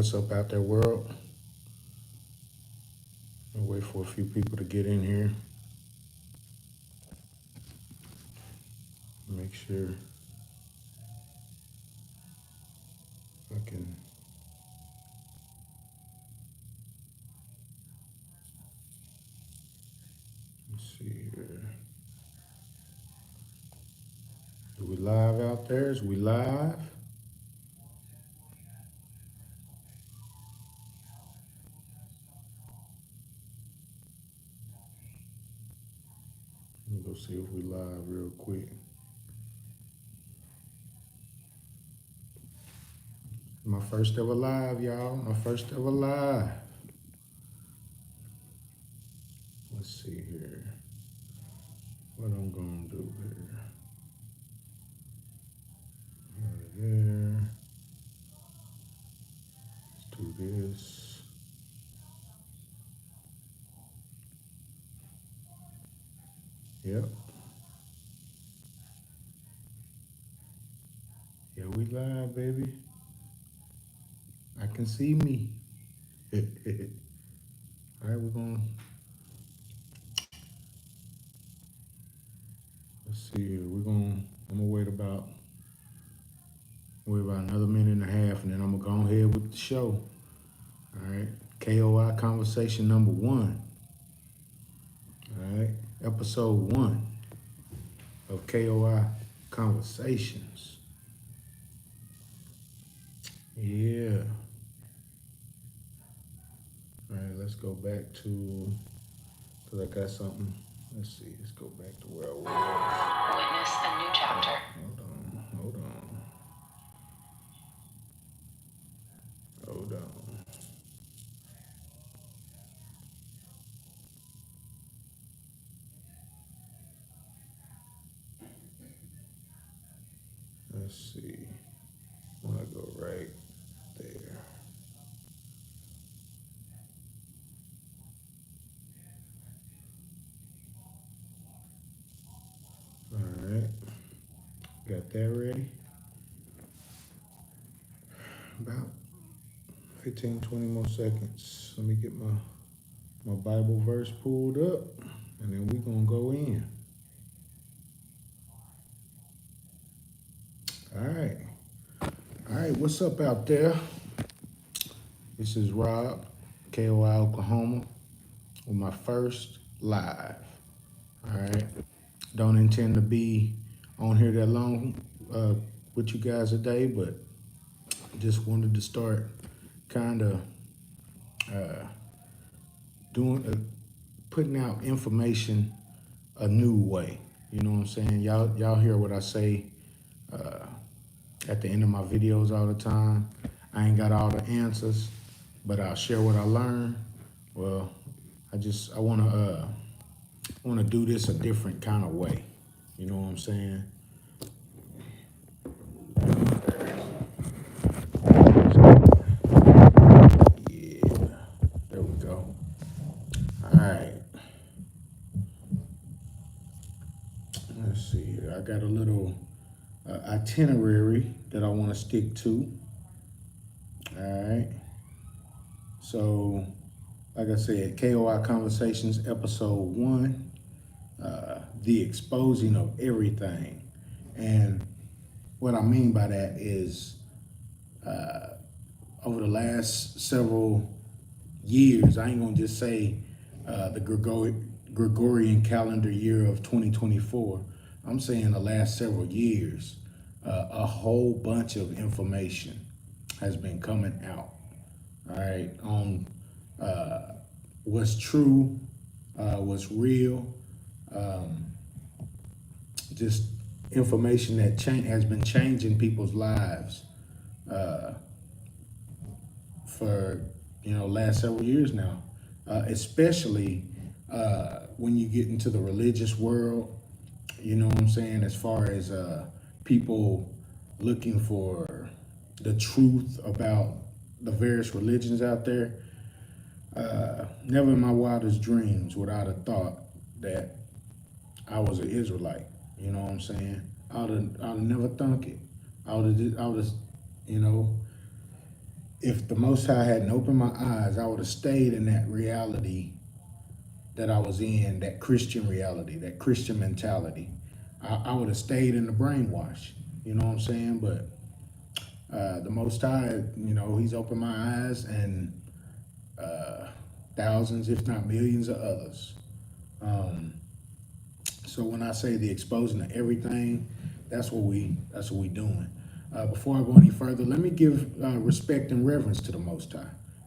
What's up out there, world? I'll wait for a few people to get in here. Make sure I can. Let's see here. Are we live out there? Is we live? Let me go see if we live real quick. My first ever live, y'all. My first ever live. Let's see here. What I'm gonna do here. Right there. Let's do this. Yep. Yeah, we live, baby. I can see me. All right, we're gonna. Let's see here. I'm gonna wait about another minute and a half, and then I'm gonna go ahead with the show. All right. K.O.I conversation number 1. All right. Episode 1 of K.O.I conversations. Yeah. All right. Let's go back to, because I got something. Let's see. Let's go back to where I was. Witness a new chapter. Hold on. Let's see. I'm gonna go right there. All right. Got that ready. About 15, 20 more seconds. Let me get my Bible verse pulled up, and then we're gonna go in. All right, what's up out there? This is Rob, K.O.I, Oklahoma, with my first live. All right. Don't intend to be on here that long with you guys today, but just wanted to start kind of putting out information a new way. You know what I'm saying? Y'all hear what I say at the end of my videos all the time. I ain't got all the answers, but I'll share what I learn. Well, I wanna do this a different kind of way. You know what I'm saying? Yeah, there we go. All right. Let's see here. I got a little itinerary that I want to stick to. All right. So, like I said, K.O.I Conversations, episode 1, the exposing of everything. And what I mean by that is over the last several years, I ain't gonna just say the Gregorian calendar year of 2024. I'm saying the last several years, a whole bunch of information has been coming out, all right, on what's true, what's real, just information that has been changing people's lives for last several years now, especially when you get into the religious world. You know what I'm saying? As far as people looking for the truth about the various religions out there. Never in my wildest dreams would I have thought that I was an Israelite. You know what I'm saying? I would have never thunk it. I would have, you know, if the Most High hadn't opened my eyes, I would have stayed in that reality that I was in, that Christian reality, that Christian mentality. I would have stayed in the brainwash. You know what I'm saying? But the Most High, He's opened my eyes, and thousands, if not millions, of others. Um, so when I say the exposing of everything, that's what we doing. Before I go any further, let me give respect and reverence to the Most High.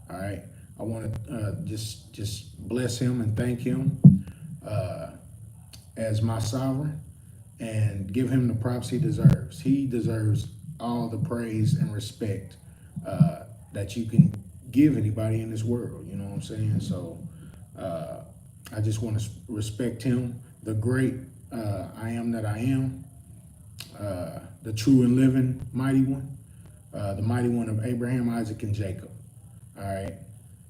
All right, I want to just bless Him and thank Him uh, as my sovereign, and give Him the props He deserves. He deserves all the praise and respect that you can give anybody in this world. You know what I'm saying? So uh, I just want to respect Him, the great I am that I am, the true and living mighty one, the mighty one of Abraham, Isaac, and Jacob. All right,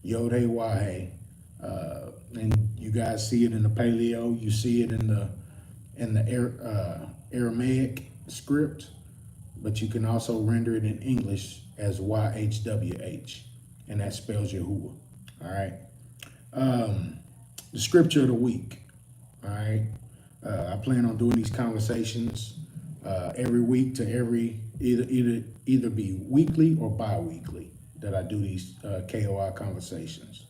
YHWH. And you guys see it in the Paleo. You see it in the Aramaic script, but you can also render it in English as YHWH, and that spells Yahuwah. All right. The scripture of the week. All right. I plan on doing these conversations every week to either be weekly or bi-weekly that I do these K.O.I conversations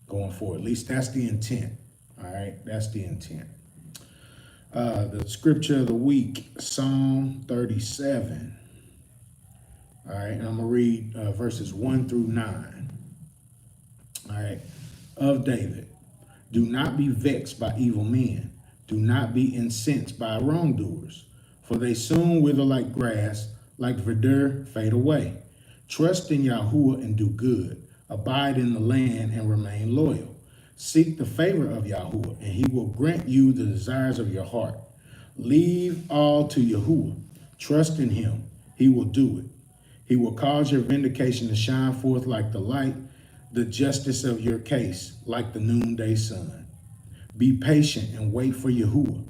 going forward. At least that's the intent. All right. That's the intent. The scripture of the week, Psalm 37. All right, and I'm going to read verses 1 through 9. All right, of David. Do not be vexed by evil men. Do not be incensed by wrongdoers, for they soon wither like grass, like verdure fade away. Trust in Yahuwah and do good. Abide in the land and remain loyal. Seek the favor of Yahuwah, and he will grant you the desires of your heart. Leave all to Yahuwah. Trust in him. He will do it. He will cause your vindication to shine forth like the light, the justice of your case like the noonday sun. Be patient and wait for Yahuwah.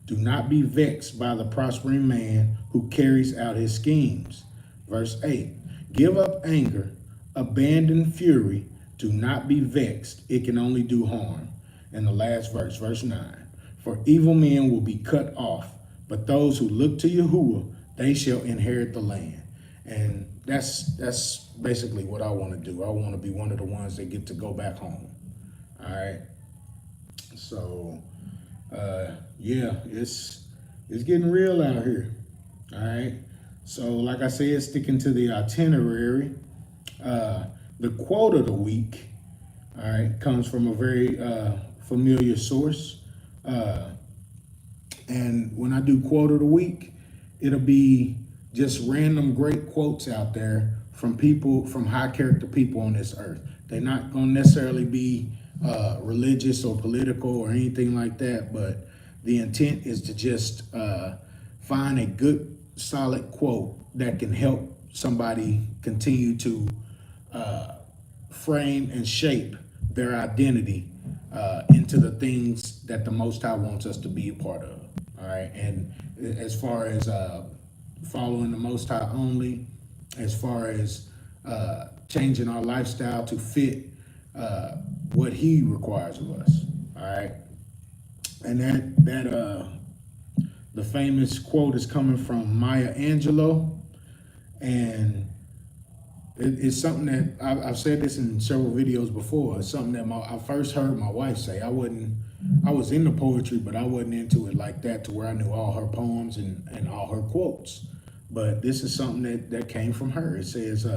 Do not be vexed by the prospering man who carries out his schemes. Verse 8, give up anger, abandon fury, do not be vexed, it can only do harm. And the last verse, verse 9, for evil men will be cut off, but those who look to Yahuwah, they shall inherit the land. And that's basically what I want to do. I want to be one of the ones that get to go back home. All right. So yeah, it's getting real out here. All right. So like I said, sticking to the itinerary, the quote of the week, all right, comes from a very familiar source. And when I do quote of the week, it'll be just random great quotes out there from people, from high character people on this earth. They're not going to necessarily be religious or political or anything like that, but the intent is to just find a good, solid quote that can help somebody continue to frame and shape their identity into the things that the Most High wants us to be a part of. All right. And as far as following the Most High only, as far as changing our lifestyle to fit what He requires of us. All right. And the famous quote is coming from Maya Angelou, and it's something that I've said this in several videos before. It's something that I first heard my wife say. I was into poetry, but I wasn't into it like that to where I knew all her poems and all her quotes. But this is something that came from her. It says,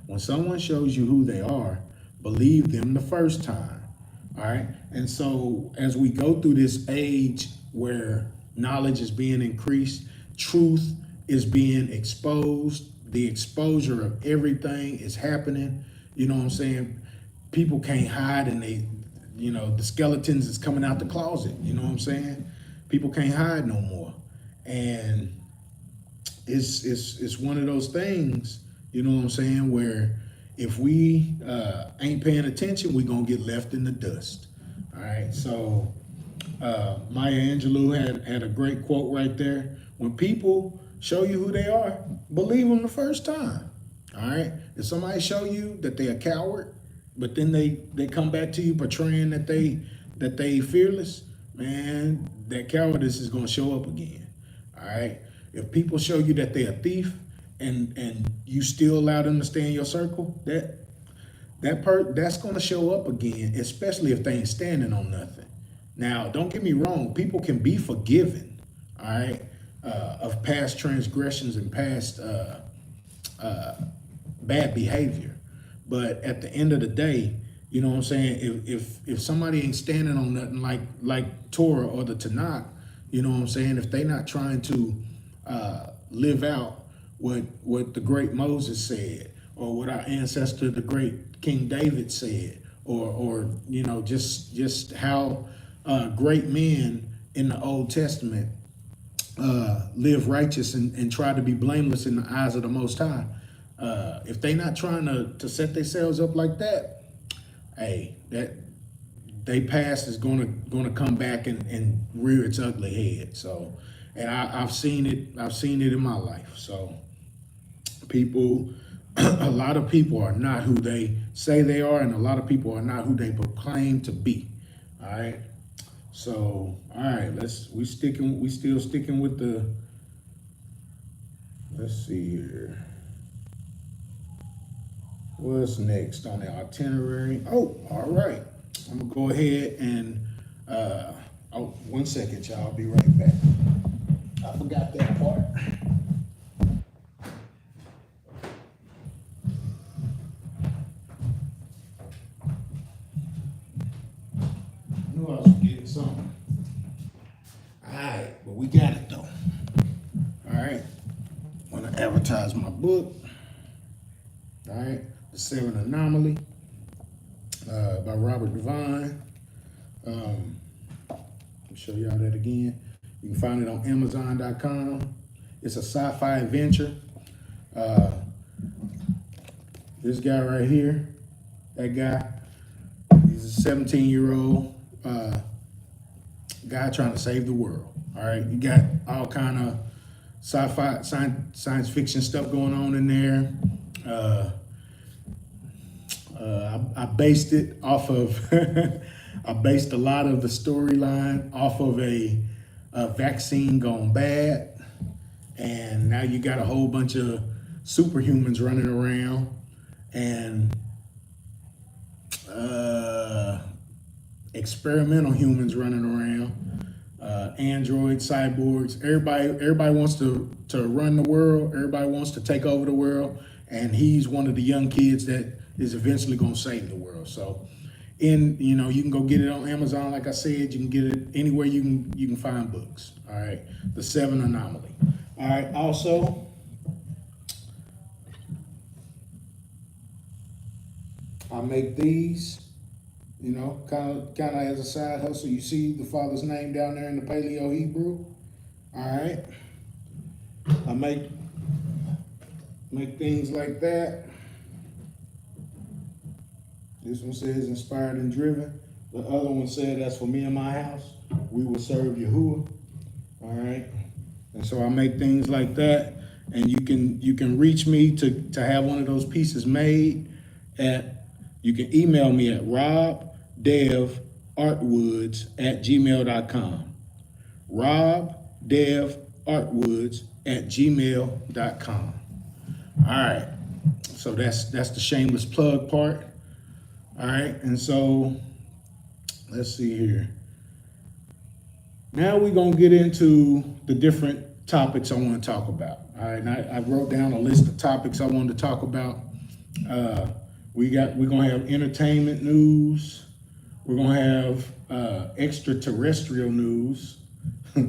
when someone shows you who they are, believe them the first time. All right. And so as we go through this age where knowledge is being increased, truth is being exposed, the exposure of everything is happening. You know what I'm saying? People can't hide, and the skeletons is coming out the closet. You know what I'm saying? People can't hide no more. And it's one of those things, you know what I'm saying, where if we ain't paying attention, we're going to get left in the dust. All right. So Maya Angelou had a great quote right there. When people show you who they are, believe them the first time. All right. If somebody show you that they're a coward, but then they come back to you portraying that they fearless, man, that cowardice is gonna show up again. All right. If people show you that they're a thief and you still allow them to stay in your circle, that's gonna show up again, especially if they ain't standing on nothing. Now, don't get me wrong, people can be forgiven, all right, of past transgressions and past bad behavior. But at the end of the day, you know what I'm saying? If somebody ain't standing on nothing like Torah or the Tanakh, you know what I'm saying? If they not trying to live out what the great Moses said, or what our ancestor, the great King David said, or you know, just how great men in the Old Testament live righteous and try to be blameless in the eyes of the Most High. If they not trying to set themselves up like that, hey, that they past is gonna come back and rear its ugly head. So, and I've seen it. I've seen it in my life. So, people, a lot of people are not who they say they are, and a lot of people are not who they proclaim to be. All right. So, all right, we still sticking with the, let's see here. What's next on the itinerary? Oh, all right. I'm gonna go ahead and, oh, 1 second, y'all, I'll be right back. I forgot that part. I knew I was getting something. All right, but we got it though. All right, I'm gonna advertise my book. All right, The Seven Anomaly by Robert Devine. Let me show y'all that again. You can find it on Amazon.com. It's a sci-fi adventure. This guy right here, that guy, he's a 17-year-old guy trying to save the world. All right, you got all kind of sci-fi, science fiction stuff going on in there. I based it off of, I based a lot of the storyline off of a vaccine gone bad. And now you got a whole bunch of superhumans running around and experimental humans running around, androids, cyborgs. Everybody wants to run the world. Everybody wants to take over the world. And he's one of the young kids that is eventually going to save the world. So, you can go get it on Amazon. Like I said, you can get it anywhere you can find books. All right, The Seven Anomaly. All right. Also, I make these. Kind of as a side hustle. You see the father's name down there in the Paleo Hebrew. All right. I make things like that. This one says inspired and driven. The other one said, as for me and my house, we will serve Yahuwah. All right. And so I make things like that. And you can reach me to have one of those pieces made you can email me at robdevartwoods@gmail.com. robdevartwoods@gmail.com. All right. So that's the shameless plug part. All right. And so let's see here. Now we're going to get into the different topics I want to talk about. All right. And I wrote down a list of topics I wanted to talk about. We're going to have entertainment news. We're going to have extraterrestrial news. All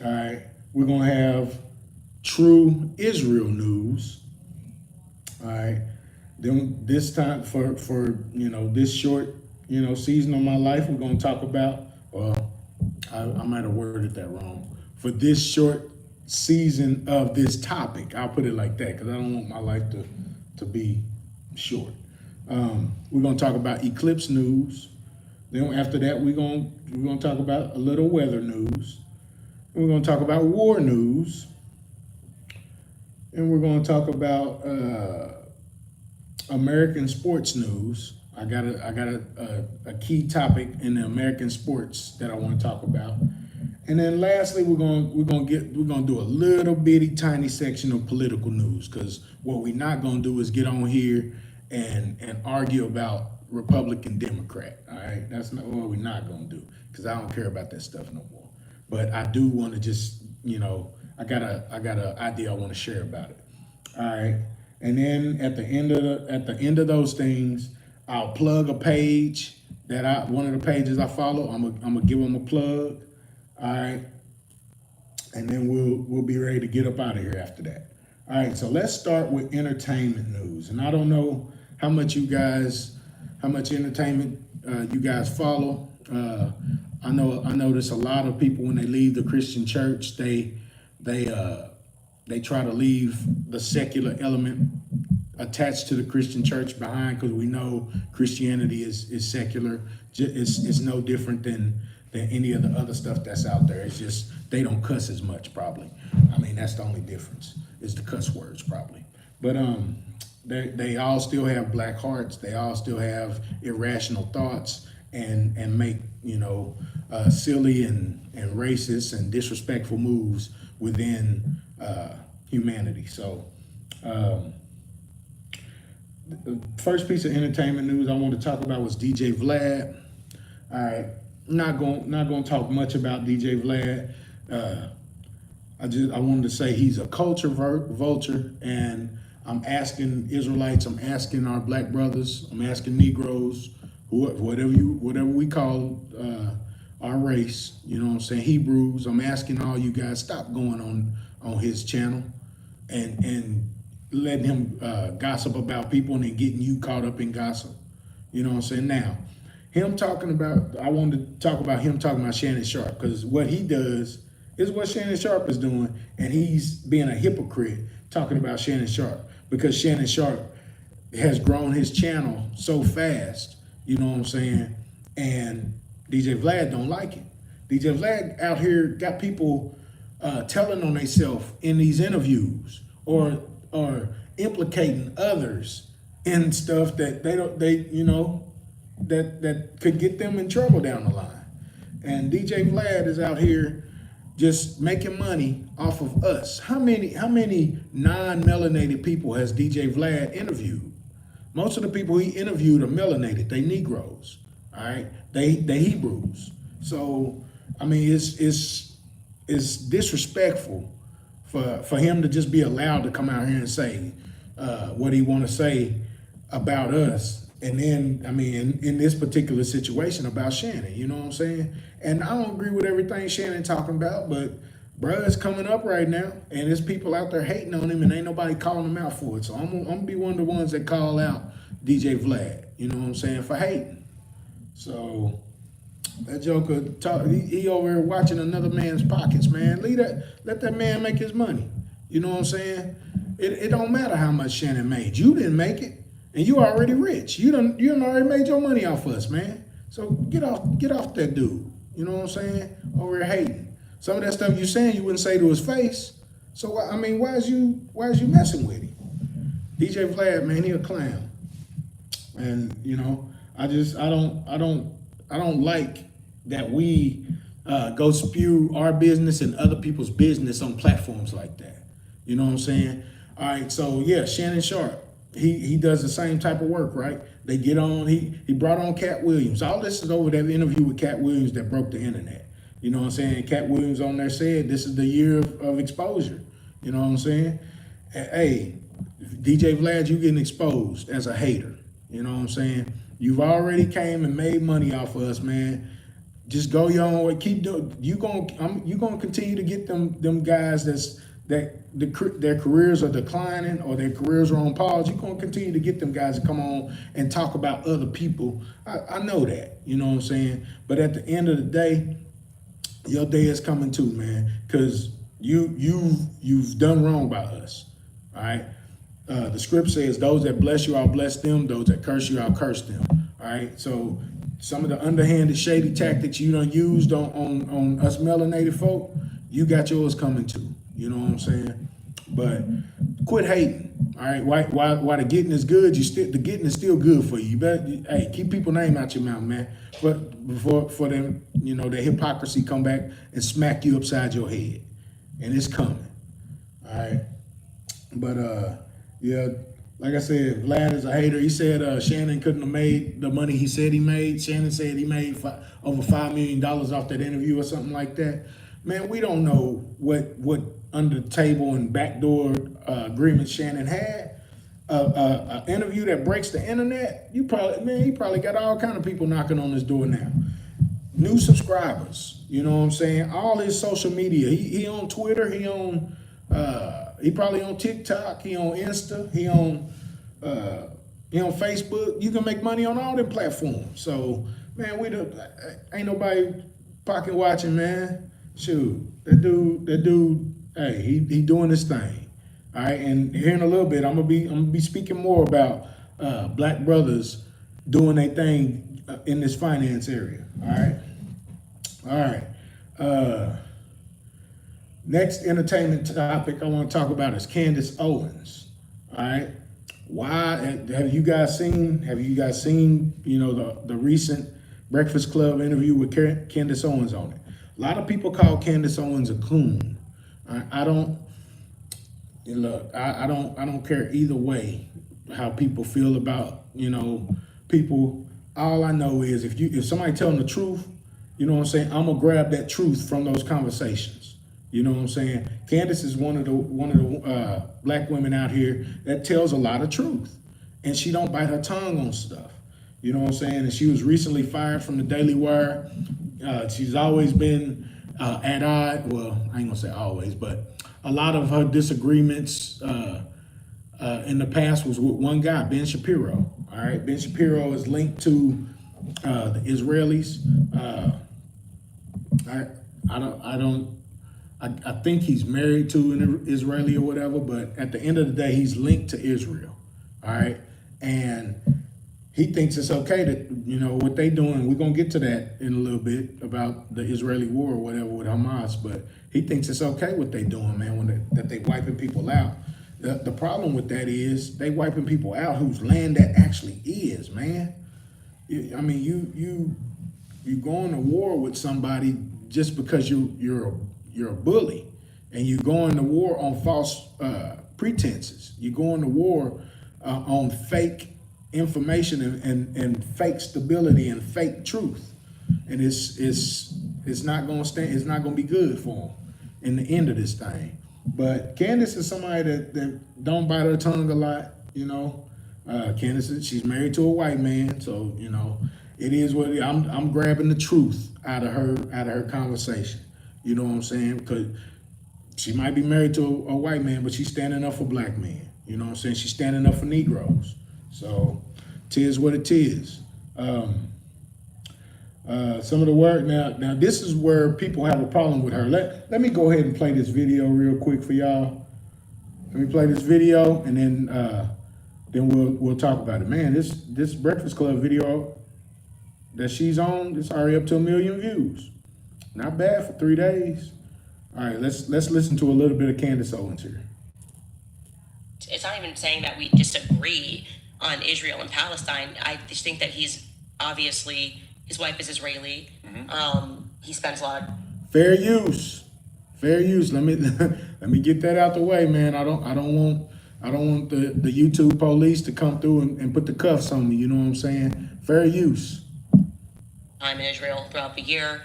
right. We're going to have true Israel news. All right. Then this time for this short season of my life, we're going to talk about, well, I might have worded that wrong. For this short season of this topic, I'll put it like that because I don't want my life to be short. We're going to talk about eclipse news. Then after that, we're going to talk about a little weather news. We're going to talk about war news. and we're going to talk about American sports news. I got a key topic in the American sports that I want to talk about. And then lastly, we're gonna do a little bitty tiny section of political news, because what we're not gonna do is get on here and argue about Republican Democrat. All right, that's not what we're not gonna do, because I don't care about that stuff no more. But I do want to just, I got a idea I want to share about it. All right, and then at the end of those things, I'll plug a page that I one of the pages I follow. I'm gonna give them a plug. All right, and then we'll be ready to get up out of here after that. All right, so let's start with entertainment news. And I don't know how much entertainment you guys follow. I notice a lot of people when they leave the Christian church, they try to leave the secular element attached to the Christian church behind, because we know Christianity is secular. It's no different than any of the other stuff that's out there. It's just they don't cuss as much, probably. I mean, that's the only difference, is the cuss words, probably. But they all still have black hearts. They all still have irrational thoughts, and make silly and racist and disrespectful moves within humanity. So. The first piece of entertainment news I want to talk about was DJ Vlad. All right, not going to talk much about DJ Vlad. I wanted to say he's a culture vulture, and I'm asking Israelites, I'm asking our black brothers, I'm asking Negroes, whatever we call our race. You know what I'm saying? Hebrews. I'm asking all you guys, stop going on his channel and letting him gossip about people and then getting you caught up in gossip. You know what I'm saying? Now, I wanted to talk about him talking about Shannon Sharp, because what he does is what Shannon Sharp is doing, and he's being a hypocrite talking about Shannon Sharp, because Shannon Sharp has grown his channel so fast, you know what I'm saying? And DJ Vlad don't like it. DJ Vlad out here got people telling on themselves in these interviews, or implicating others in stuff that that could get them in trouble down the line. And DJ Vlad is out here just making money off of us. How many non-melanated people has DJ Vlad interviewed? Most of the people he interviewed are melanated. They Negroes. All right, they Hebrews. So I mean, it's disrespectful for him to just be allowed to come out here and say what he want to say about us. And then, I mean, in this particular situation about Shannon, you know what I'm saying? And I don't agree with everything Shannon talking about, but bruh, it's coming up right now, and there's people out there hating on him, and ain't nobody calling him out for it. So I'm gonna be one of the ones that call out DJ Vlad, you know what I'm saying, for hating. So that joker talk, he over here watching another man's pockets, man. Let that man make his money. You know what I'm saying? It don't matter how much Shannon made. You didn't make it, and you already rich. You done already made your money off us, man. So get off that dude. You know what I'm saying? Over here hating. Some of that stuff you saying you wouldn't say to his face. So I mean, why is you messing with him? DJ Vlad, man, he a clown. And I don't like that we go spew our business and other people's business on platforms like that. You know what I'm saying? All right, so yeah, Shannon Sharp, he does the same type of work, right? They get on, he brought on Cat Williams. All this is over that interview with Cat Williams that broke the internet. You know what I'm saying? Cat Williams on there said this is the year of exposure. You know what I'm saying? Hey, DJ Vlad, you getting exposed as a hater. You know what I'm saying? You've already came and made money off of us, man. Just go your own way. Keep doing. You gonna continue to get them guys their careers are declining or their careers are on pause. You're gonna continue to get them guys to come on and talk about other people. I know that. You know what I'm saying? But at the end of the day, your day is coming too, man. Because you've done wrong by us. All right. The script says, "Those that bless you, I'll bless them. Those that curse you, I'll curse them." All right. So some of the underhanded, shady tactics you done used on us melanated folk, you got yours coming too. You know what I'm saying? But quit hating. All right, why the getting is good, the getting is still good for you. You better, hey, keep people's name out your mouth, man. But for them, the hypocrisy come back and smack you upside your head, and it's coming. All right, but yeah, like I said, Vlad is a hater. He said Shannon couldn't have made the money he said he made. Shannon said he made over $5 million off that interview or something like that. Man, we don't know what under the table and backdoor agreement Shannon had. An interview that breaks the internet. He probably got all kind of people knocking on his door now. New subscribers. You know what I'm saying? All his social media. He on Twitter. He probably on TikTok. He on Insta. He on Facebook. You can make money on all them platforms. So man, ain't nobody pocket watching, man. Shoot, that dude. Hey, he doing his thing. All right, and here in a little bit, I'm gonna be speaking more about black brothers doing their thing in this finance area. All right. Next entertainment topic I want to talk about is Candace Owens. All right. Why have you guys seen? The recent Breakfast Club interview with Candace Owens on it? A lot of people call Candace Owens a coon. I don't. Look, I don't care either way how people feel about people. All I know is if somebody telling the truth, you know what I'm saying, I'm gonna grab that truth from those conversations. You know what I'm saying? Candace is one of the black women out here that tells a lot of truth, and she don't bite her tongue on stuff. You know what I'm saying? And she was recently fired from the Daily Wire. She's always been at odds. Well, I ain't gonna say always, but a lot of her disagreements in the past was with one guy, Ben Shapiro. All right, Ben Shapiro is linked to the Israelis. I think he's married to an Israeli or whatever, but at the end of the day, he's linked to Israel. All right, and he thinks it's okay that what they doing. We're gonna get to that in a little bit about the Israeli war or whatever with Hamas, but he thinks it's okay what they doing, man. That they wiping people out. The problem with that is they wiping people out whose land that actually is, man. I mean, you going to war with somebody just because you're a bully, and you going to war on false pretenses. You going to war on fake information and fake stability and fake truth, and it's not gonna stand. It's not gonna be good for them in the end of this thing. But Candace is somebody that don't bite her tongue a lot. Candace, she's married to a white man, so it is what it is. I'm grabbing the truth out of her conversation. You know what I'm saying? Because she might be married to a white man, but she's standing up for black men. You know what I'm saying? She's standing up for Negroes. So, 'tis what it is. Some of the work now. This is where people have a problem with her. Let me go ahead and play this video real quick for y'all. Let me play this video, and then we'll talk about it. Man, this Breakfast Club video that she's on, it's already up to 1 million views. Not bad for 3 days. All right, let's listen to a little bit of Candace Owens here. It's not even saying that we disagree on Israel and Palestine. I just think that he's obviously, his wife is Israeli. Mm-hmm. He spends a lot. Fair use. Let me get that out the way, man. I don't want the YouTube police to come through and put the cuffs on me. You know what I'm saying? Fair use. I'm in Israel throughout the year.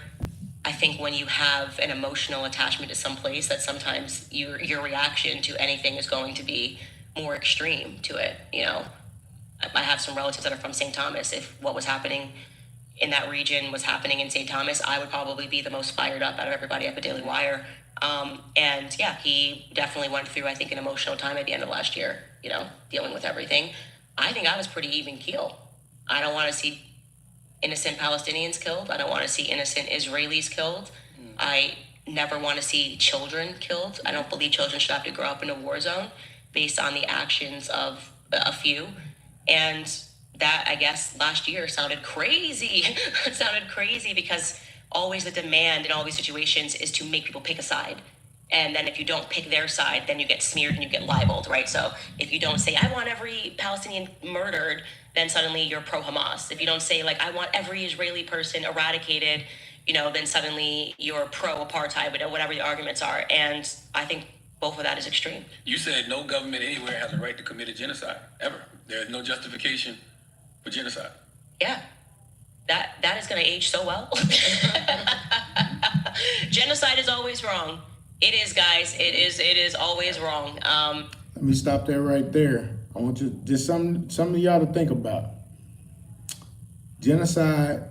I think when you have an emotional attachment to some place, that sometimes your reaction to anything is going to be more extreme to it. I have some relatives that are from St. Thomas. If what was happening in that region was happening in St. Thomas, I would probably be the most fired up out of everybody at the Daily Wire. And yeah, he definitely went through, I think, an emotional time at the end of last year, dealing with everything. I think I was pretty even keel. I don't want to see innocent Palestinians killed. I don't want to see innocent Israelis killed. I never want to see children killed. I don't believe children should have to grow up in a war zone based on the actions of a few. And that, I guess, last year sounded crazy. It sounded crazy because always the demand in all these situations is to make people pick a side. And then if you don't pick their side, then you get smeared and you get libeled, right? So if you don't say, I want every Palestinian murdered, then suddenly you're pro-Hamas. If you don't say, like, I want every Israeli person eradicated, then suddenly you're pro-apartheid, whatever the arguments are. And I think both of that is extreme. You said no government anywhere has a right to commit a genocide, ever. There is no justification for genocide. Yeah. That is going to age so well. Genocide is always wrong. It is, guys. It is always wrong. Let me stop there right there. I want you just some of y'all to think about. Genocide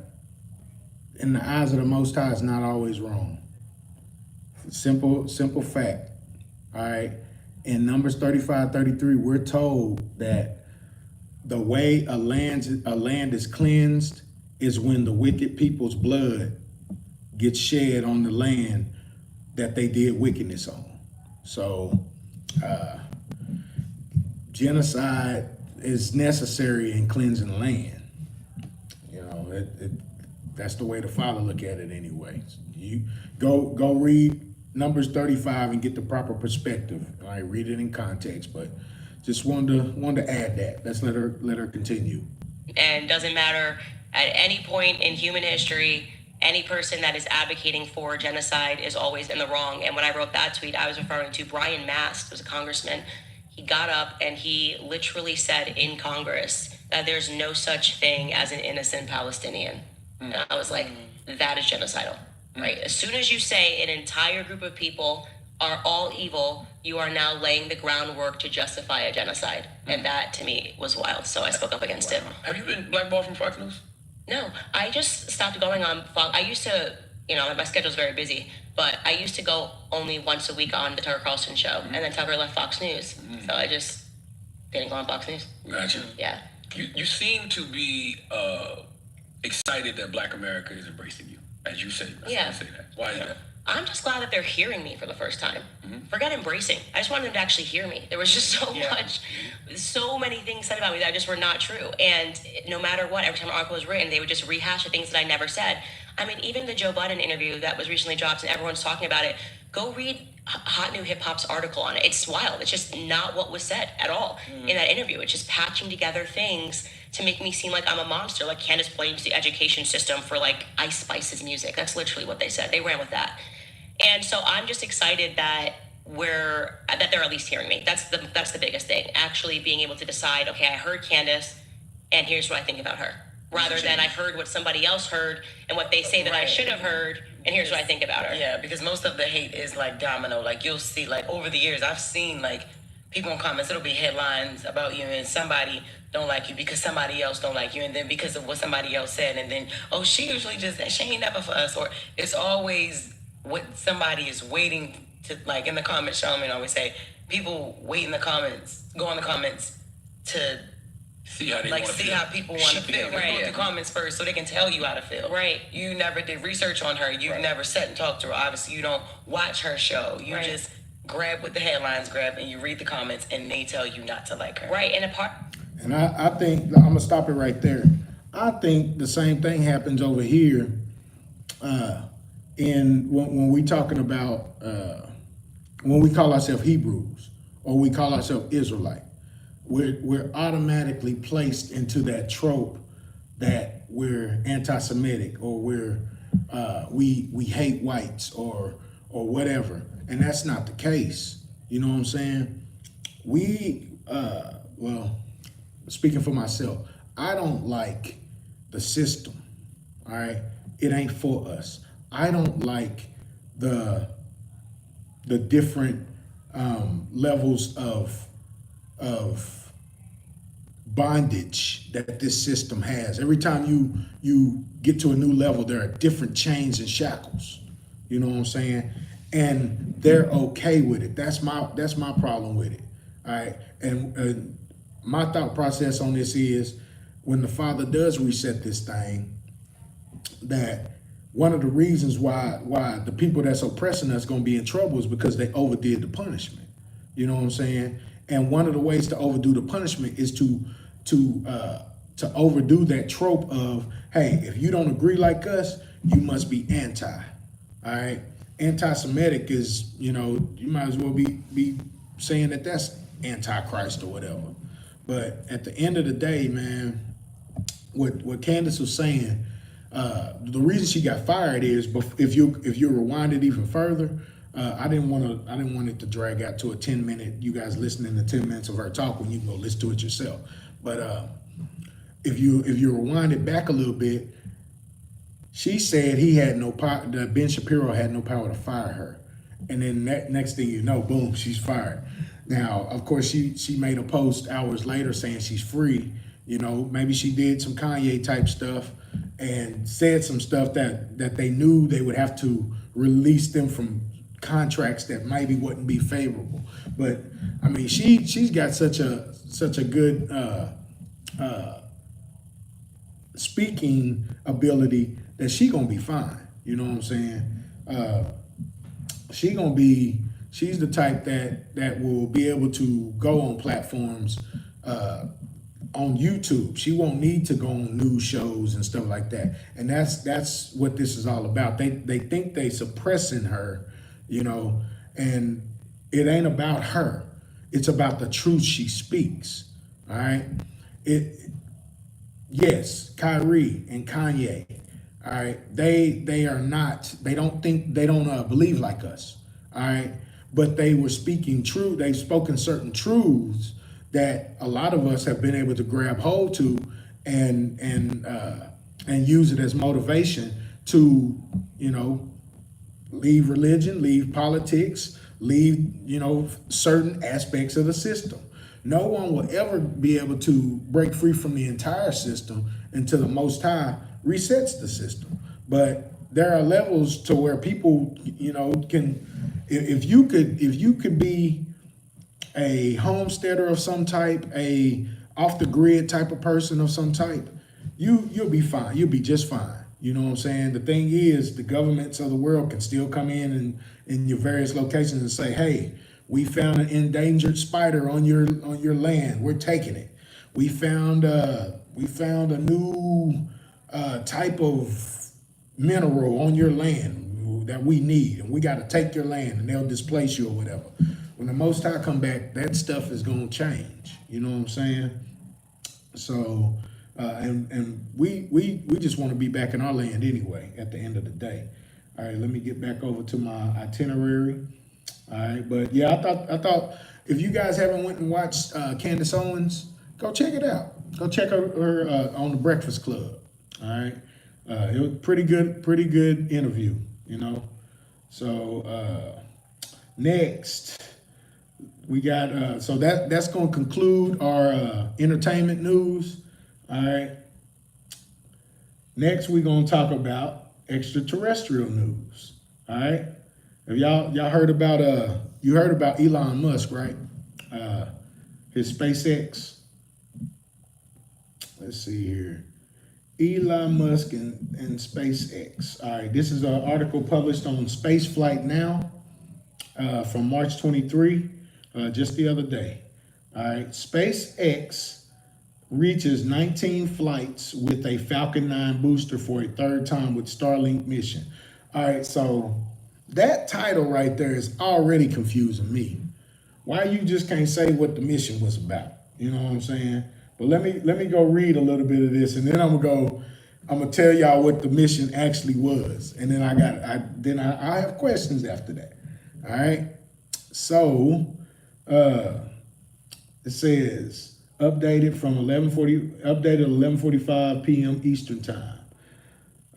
in the eyes of the Most High is not always wrong. Simple fact. All right. In Numbers 35:33, we're told that the way a land is cleansed is when the wicked people's blood gets shed on the land that they did wickedness on. So genocide is necessary in cleansing the land. That's the way the Father look at it anyway. You go read Numbers 35 and get the proper perspective. All right, read it in context, but just wanted to add that. Let's let her continue. And doesn't matter at any point in human history, any person that is advocating for genocide is always in the wrong. And when I wrote that tweet, I was referring to Brian Mast, who's a congressman. He got up and he literally said in Congress that there's no such thing as an innocent Palestinian. And I was like, that is genocidal, right? As soon as you say an entire group of people are all evil, you are now laying the groundwork to justify a genocide. And that to me was wild. So I spoke up against it. Have you been blackballed from Fox News? No, I just stopped going on Fox. I used to, my schedule's very busy, but I used to go only once a week on the Tucker Carlson show, and then Tucker left Fox News. So I just didn't go on Fox News. Gotcha. Yeah. You seem to be excited that Black America is embracing you, as you say. Yeah. Say that. Why is that? I'm just glad that they're hearing me for the first time. Forget embracing. I just wanted them to actually hear me. There was just so many things said about me that just were not true. And no matter what, every time an article was written, they would just rehash the things that I never said. I mean, even the Joe Budden interview that was recently dropped and everyone's talking about it, go read Hot New Hip Hop's article on it. It's wild. It's just not what was said at all in that interview. It's just patching together things to make me seem like I'm a monster. Like Candace blames the education system for like Ice Spice's music. That's literally what they said. They ran with that. And so I'm just excited that they're at least hearing me. That's the biggest thing. Actually being able to decide, okay, I heard Candace and here's what I think about her. Rather than I heard what somebody else heard and what they say that I should have heard and here's what I think about her. Yeah, because most of the hate is like domino. Like you'll see, like over the years, I've seen like people in comments, it'll be headlines about you and somebody don't like you because somebody else don't like you, and then because of what somebody else said, and then, oh, she ain't never for us, or it's always what somebody is waiting to, like in the comments. Charlamagne always say, people wait in the comments, go in the comments to see how people want to feel. Right. Go to the comments first so they can tell you how to feel. Right. You never did research on her. You've never sat and talked to her. Obviously, you don't watch her show. You just grab what the headlines grab and you read the comments and they tell you not to like her. Right. And I think, I'm gonna stop it right there. I think the same thing happens over here when we talking about when we call ourselves Hebrews or we call ourselves Israelite. We're automatically placed into that trope that we're anti-Semitic or we hate whites or whatever, and that's not the case. You know what I'm saying? Well, speaking for myself, I don't like the system. All right, it ain't for us. I don't like the different levels of bondage that this system has. Every time you get to a new level, there are different chains and shackles. You know what I'm saying? And they're okay with it. That's my problem with it. All right. And my thought process on this is when the Father does reset this thing, that one of the reasons why the people that's oppressing us gonna be in trouble is because they overdid the punishment. You know what I'm saying? And one of the ways to overdo the punishment is to overdo that trope of, hey, if you don't agree like us, you must be anti. All right. anti-Semitic is, you might as well be saying that that's antichrist or whatever. But at the end of the day, man, what Candace was saying, the reason she got fired is, if you rewind it even further, I didn't want it to drag out to a 10-minute. You guys listening to 10 minutes of her talk when you can go listen to it yourself. But if you rewind it back a little bit, she said he had no power. That Ben Shapiro had no power to fire her, and then next thing you know, boom, she's fired. Now, of course, she made a post hours later saying she's free. Maybe she did some Kanye type stuff and said some stuff that they knew they would have to release them from contracts that maybe wouldn't be favorable. But I mean, she's got such a good speaking ability that she gonna be fine. You know what I'm saying? She's the type that will be able to go on platforms on YouTube. She won't need to go on news shows and stuff like that. And that's what this is all about. They think they suppressing her, and it ain't about her. It's about the truth she speaks. All right. Yes, Kyrie and Kanye. All right. They are not. They don't believe like us. All right. But they were speaking true. They've spoken certain truths that a lot of us have been able to grab hold to and use it as motivation to, leave religion, leave politics, leave, certain aspects of the system. No one will ever be able to break free from the entire system until the Most High resets the system. But there are levels to where people, can, if you could be a homesteader of some type, a off the grid type of person of some type, you'll be fine. You'll be just fine. You know what I'm saying? The thing is, the governments of the world can still come in your various locations and say, hey, we found an endangered spider on your land. We're taking it. We found a new type of mineral on your land that we need, and we got to take your land, and they'll displace you or whatever. When the Most High come back, that stuff is gonna change. You know what I'm saying? So, and we just want to be back in our land anyway. At the end of the day. All right, let me get back over to my itinerary. All right, but yeah, I thought if you guys haven't went and watched Candace Owens, go check it out. Go check her on the Breakfast Club. All right, it was pretty good interview. So next we got so that's going to conclude our entertainment news. All right. Next we're going to talk about extraterrestrial news. All right. Have y'all heard about you heard about Elon Musk, right? His SpaceX. Let's see here. Elon Musk and SpaceX. All right, this is an article published on Spaceflight Now from March 23, just the other day. All right, SpaceX reaches 19 flights with a Falcon 9 booster for a third time with Starlink mission. All right, so that title right there is already confusing me. Why you just can't say what the mission was about? You know what I'm saying? But let me go read a little bit of this, and then I'm gonna tell y'all what the mission actually was, and then I have questions after that. All right. So it says updated 11:45 p.m. Eastern Time.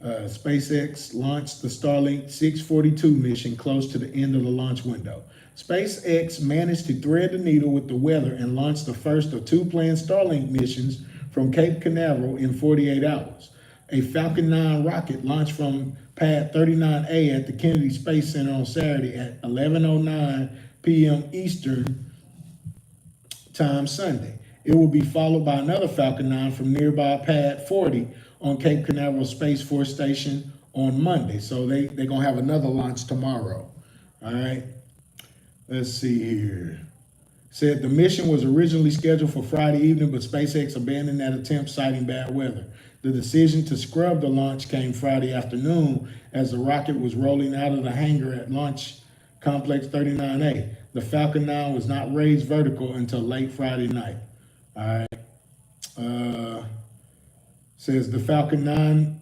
SpaceX launched the Starlink 642 mission close to the end of the launch window. SpaceX managed to thread the needle with the weather and launched the first of two planned Starlink missions from Cape Canaveral in 48 hours. A Falcon 9 rocket launched from pad 39A at the Kennedy Space Center on Saturday at 11:09 p.m. Eastern Time Sunday. It will be followed by another Falcon 9 from nearby pad 40 on Cape Canaveral Space Force Station on Monday. So they're going to have another launch tomorrow. All right. Let's see here. said the mission was originally scheduled for Friday evening, but SpaceX abandoned that attempt, citing bad weather. The decision to scrub the launch came Friday afternoon as the rocket was rolling out of the hangar at Launch Complex 39A. The Falcon 9 was not raised vertical until late Friday night. All right. Says the Falcon 9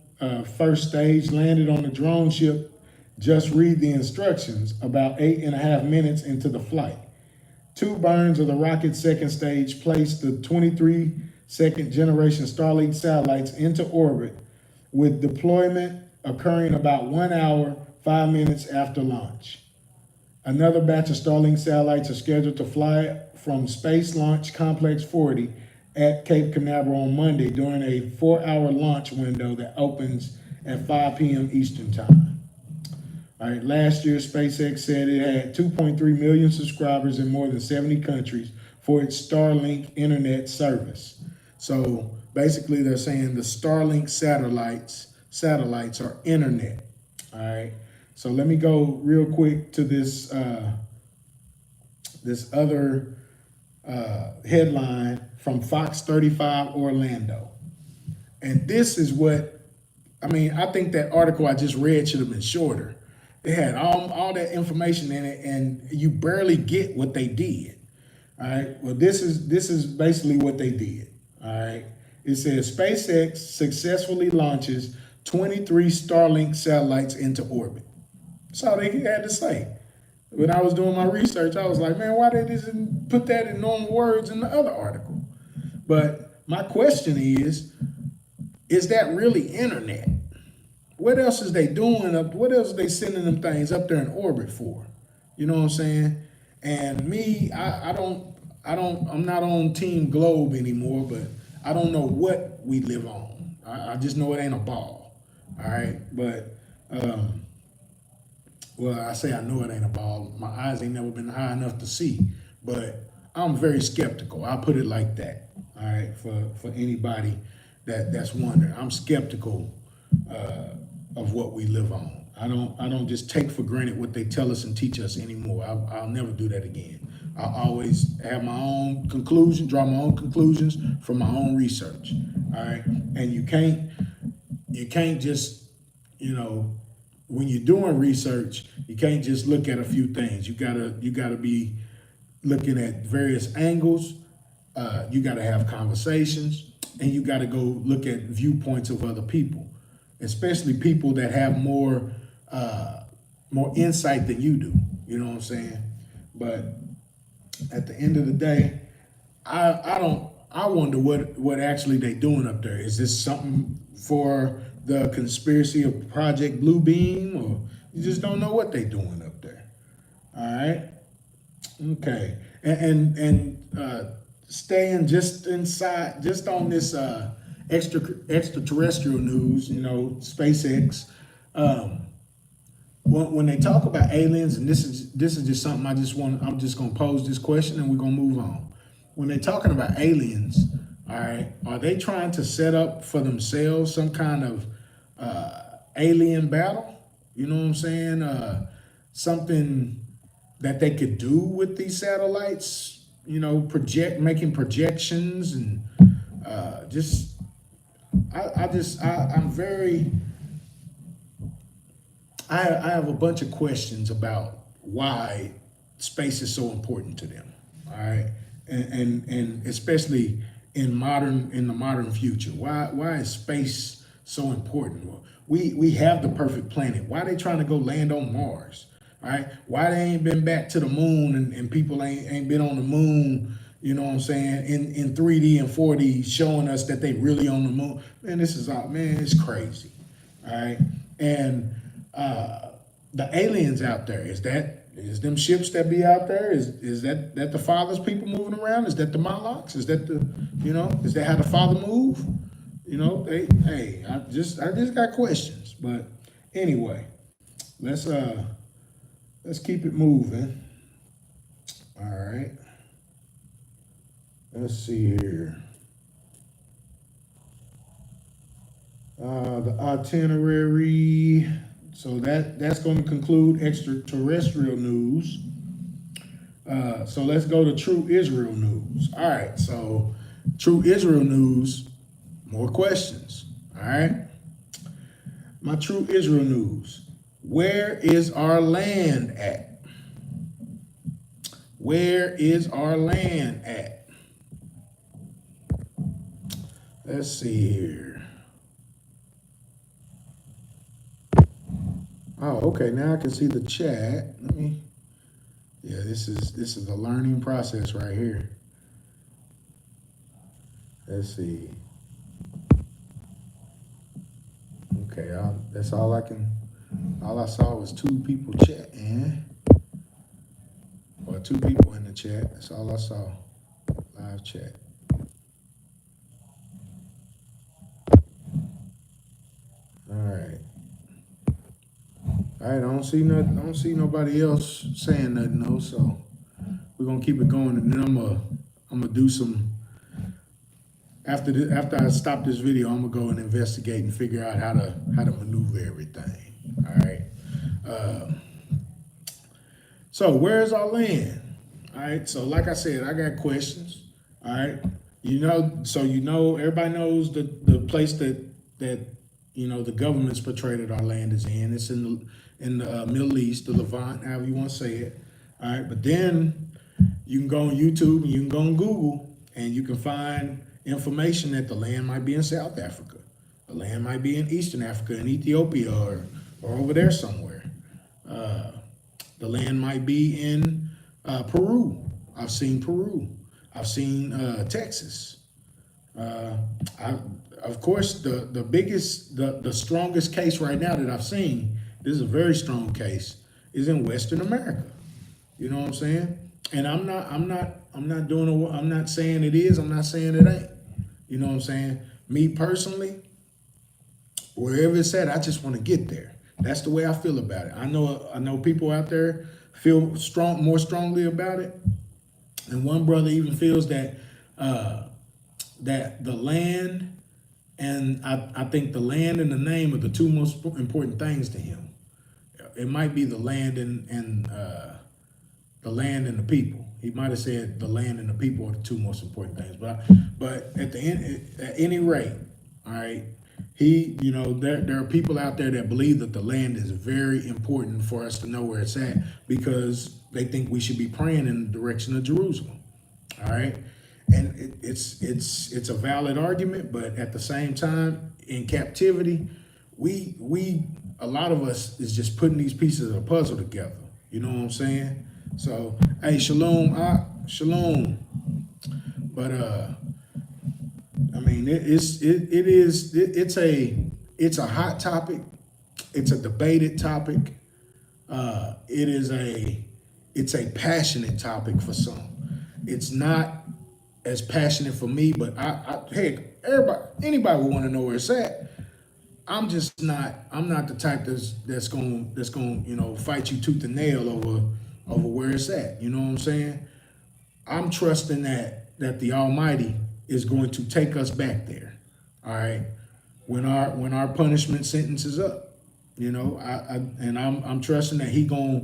first stage landed on the drone ship. Just read the instructions about 8.5 minutes into the flight. 2 burns of the rocket's second stage placed the 23 second generation Starlink satellites into orbit, with deployment occurring about 1 hour, 5 minutes after launch. Another batch of Starlink satellites are scheduled to fly from Space Launch Complex 40 at Cape Canaveral on Monday during a 4-hour launch window that opens at 5 p.m. Eastern Time. All right, last year, SpaceX said it had 2.3 million subscribers in more than 70 countries for its Starlink internet service. So basically, they're saying the Starlink satellites are internet. All right. So let me go real quick to this this other headline from Fox 35 Orlando, and this is what I mean. I think that article I just read should have been shorter. It had all that information in it, and you barely get what they did. All right. Well, this is basically what they did. All right. It says SpaceX successfully launches 23 Starlink satellites into orbit. That's all they had to say. When I was doing my research, I was like, man, why they didn't put that in normal words in the other article? But my question is that really internet? What else is they doing up? What else are they sending them things up there in orbit for? You know what I'm saying? And me, I'm not on Team Globe anymore, but I don't know what we live on. I just know it ain't a ball. All right, but well, I say I know it ain't a ball. My eyes ain't never been high enough to see, but I'm very skeptical. I'll put it like that. All right, for anybody that's wondering, I'm skeptical of what we live on. I don't just take for granted what they tell us and teach us anymore. I'll never do that again. I'll always have my own conclusion, draw my own conclusions from my own research. All right, and you can't just, when you're doing research, you can't just look at a few things. You gotta be looking at various angles. You gotta have conversations, and you gotta go look at viewpoints of other people, especially people that have more insight than you do. You know what I'm saying? But at the end of the day, I wonder what actually they doing up there. Is this something for the conspiracy of Project Blue Beam, or you just don't know what they doing up there? All right. Okay. And staying just on this extraterrestrial news, SpaceX. When they talk about aliens, and this is just something I'm just gonna pose this question and we're gonna move on. When they're talking about aliens, all right, are they trying to set up for themselves some kind of alien battle? You know what I'm saying? Something that they could do with these satellites, making projections and I have a bunch of questions about why space is so important to them. All right, and especially in the modern future, why is space so important? Well, we have the perfect planet. Why are they trying to go land on Mars? All right, why they ain't been back to the moon and people ain't been on the moon? You know what I'm saying? In 3D and 4D, showing us that they really on the moon. Man, it's crazy. All right, and the aliens out there, is them ships that be out there? Is that the Father's people moving around? Is that the Molochs? Is that is that how the Father move? I just got questions. But anyway, let's keep it moving. All right. Let's see here. The itinerary. So that's going to conclude extraterrestrial news. So let's go to True Israel News. All right, so True Israel News, more questions. All right, my True Israel News. Where is our land at? Where is our land at? Let's see here. Oh, okay. Now I can see the chat. Let me. Yeah, this is a learning process right here. Let's see. Okay, that's all I can. All I saw was two people chatting, or two people in the chat. That's all I saw. Live chat. All right. All right. I don't see nothing. I don't see nobody else saying nothing though. So we're gonna keep it going, and then I'm gonna do some. After I stop this video, I'm gonna go and investigate and figure out how to maneuver everything. All right. So where's our land? All right. So like I said, I got questions. All right. Everybody knows the place that the government's portrayed that our land is in. It's in the Middle East, the Levant, however you want to say it. All right. But then you can go on YouTube and you can go on Google and you can find information that the land might be in South Africa. The land might be in Eastern Africa, in Ethiopia, or over there somewhere. The land might be in Peru. I've seen Peru. I've seen Texas. Of course, the strongest case right now that I've seen, this is a very strong case, is in Western America. You know what I'm saying? And I'm not saying it is, I'm not saying it ain't. You know what I'm saying? Me personally, wherever it's at, I just want to get there. That's the way I feel about it. I know people out there feel more strongly about it. And one brother even feels that that the land and I think the land and the name are the two most important things to him. It might be the land and the land and the people. He might have said the land and the people are the two most important things. But at the end, at any rate, all right, there are people out there that believe that the land is very important for us to know where it's at because they think we should be praying in the direction of Jerusalem. All right. And it's a valid argument, but at the same time, in captivity, a lot of us is just putting these pieces of the puzzle together. You know what I'm saying? So, hey, shalom, shalom. But I mean, it's a hot topic. It's a debated topic. It's a passionate topic for some. It's not as passionate for me, but heck, anybody would want to know where it's at. I'm not the type that's going fight you tooth and nail over where it's at. You know what I'm saying? I'm trusting that the Almighty is going to take us back there. All right. When our punishment sentence is up. You know, I'm trusting that he gonna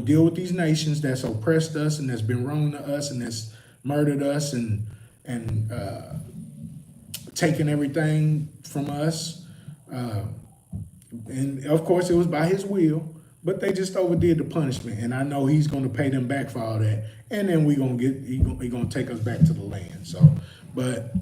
deal with these nations that's oppressed us and that's been wrong to us and that's murdered us and taken everything from us. And of course it was by his will, but they just overdid the punishment. And I know he's gonna pay them back for all that. And then he's gonna take us back to the land. So, but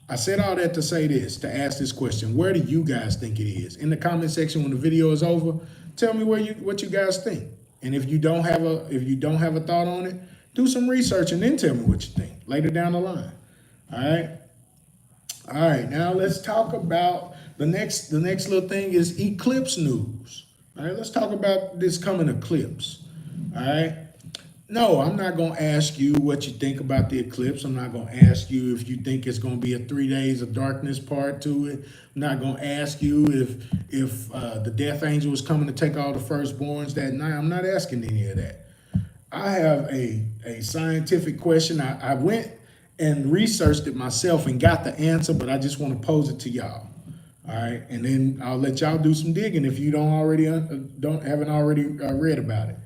I said all that to say this, to ask this question: where do you guys think it is? In the comment section when the video is over, tell me what you guys think. And if you don't have a thought on it, do some research and then tell me what you think later down the line. All right. All right. Now let's talk about the next little thing is eclipse news. All right. Let's talk about this coming eclipse. All right. No, I'm not going to ask you what you think about the eclipse. I'm not going to ask you if you think it's going to be a 3 days of darkness part to it. I'm not going to ask you if the death angel is coming to take all the firstborns that night. I'm not asking any of that. I have a scientific question. I went and researched it myself and got the answer, but I just want to pose it to y'all. All right, and then I'll let y'all do some digging if you haven't already read about it.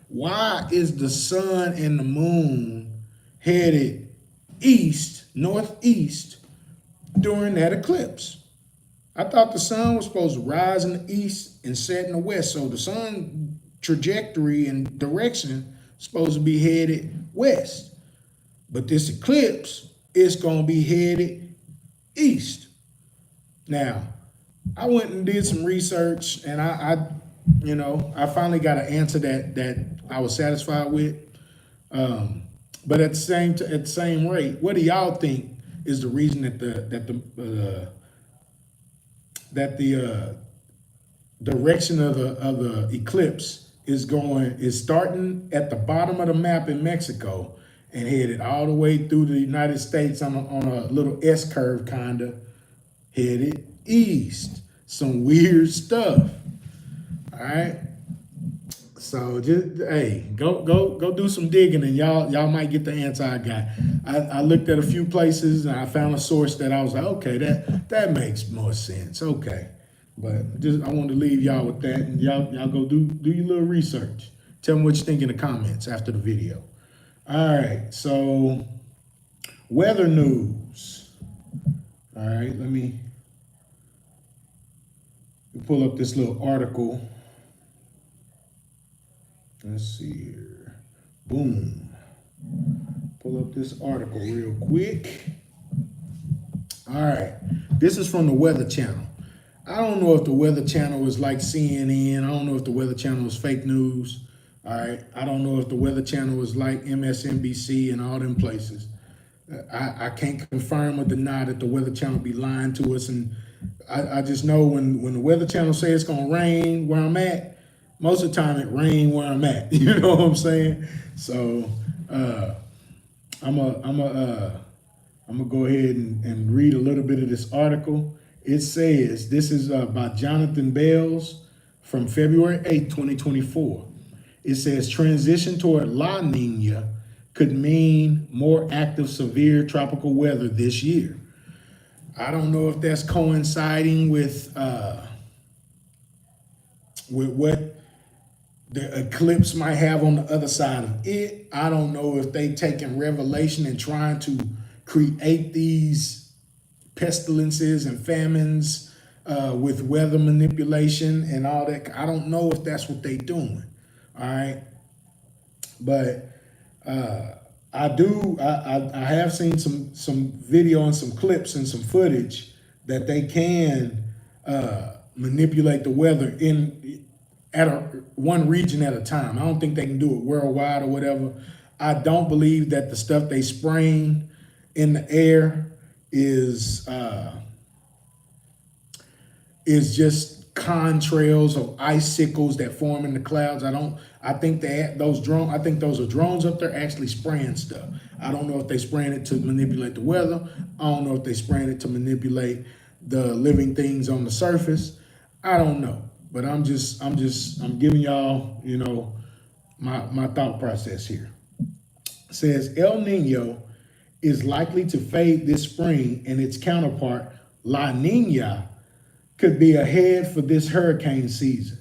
Why is the sun and the moon headed east, northeast, during that eclipse? I thought the sun was supposed to rise in the east and set in the west. So the sun trajectory and direction is supposed to be headed west. But this eclipse is going to be headed east. Now, I went and did some research, and I finally got an answer that I was satisfied with. But at the same rate, what do y'all think is the reason that the direction of the eclipse is starting at the bottom of the map in Mexico and headed all the way through the United States on a little S curve, kinda headed east? Some weird stuff. All right. So just go do some digging, and y'all might get the answer I got. I looked at a few places and I found a source that I was like, okay, that makes more sense. Okay. But just I wanted to leave y'all with that, and y'all go do your little research. Tell me what you think in the comments after the video. All right, so weather news. All right, let me pull up this little article. Let's see here. Boom. Pull up this article real quick. All right, this is from the Weather Channel. I don't know if the Weather Channel is like CNN. I don't know if the Weather Channel is fake news. All right. I don't know if the Weather Channel is like MSNBC and all them places. I can't confirm or deny that the Weather Channel be lying to us. And I just know when the Weather Channel say it's going to rain where I'm at, most of the time it rain where I'm at. You know what I'm saying? So I'm gonna go ahead and read a little bit of this article. It says, this is by Jonathan Bales from February 8th, 2024. It says, transition toward La Nina could mean more active, severe tropical weather this year. I don't know if that's coinciding with what the eclipse might have on the other side of it. I don't know if they taking Revelation and trying to create these pestilences and famines with weather manipulation and all that. I don't know if that's what they doing. All right. But I have seen some video and some clips and some footage that they can manipulate the weather one region at a time. I don't think they can do it worldwide or whatever. I don't believe that the stuff they spraying in the air is just contrails of icicles that form in the clouds. I think those are drones up there actually spraying stuff. I don't know if they spraying it to manipulate the weather. I don't know if they spraying it to manipulate the living things on the surface. I don't know. But I'm giving y'all, my thought process here. It says El Nino is likely to fade this spring, and its counterpart, La Nina, could be ahead for this hurricane season.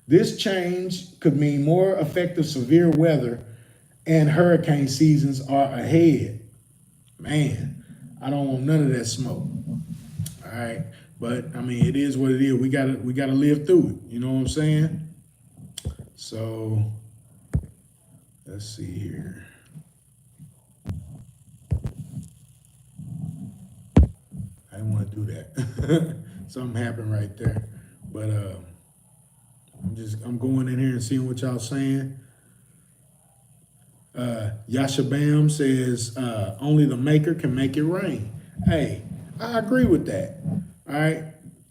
This change could mean more effective severe weather and hurricane seasons are ahead. Man, I don't want none of that smoke. All right. But I mean, it is what it is. We gotta live through it. You know what I'm saying? So let's see here. I didn't want to do that. Something happened right there. But I'm going in here and seeing what y'all saying. Yashabam says only the maker can make it rain. Hey, I agree with that. All right,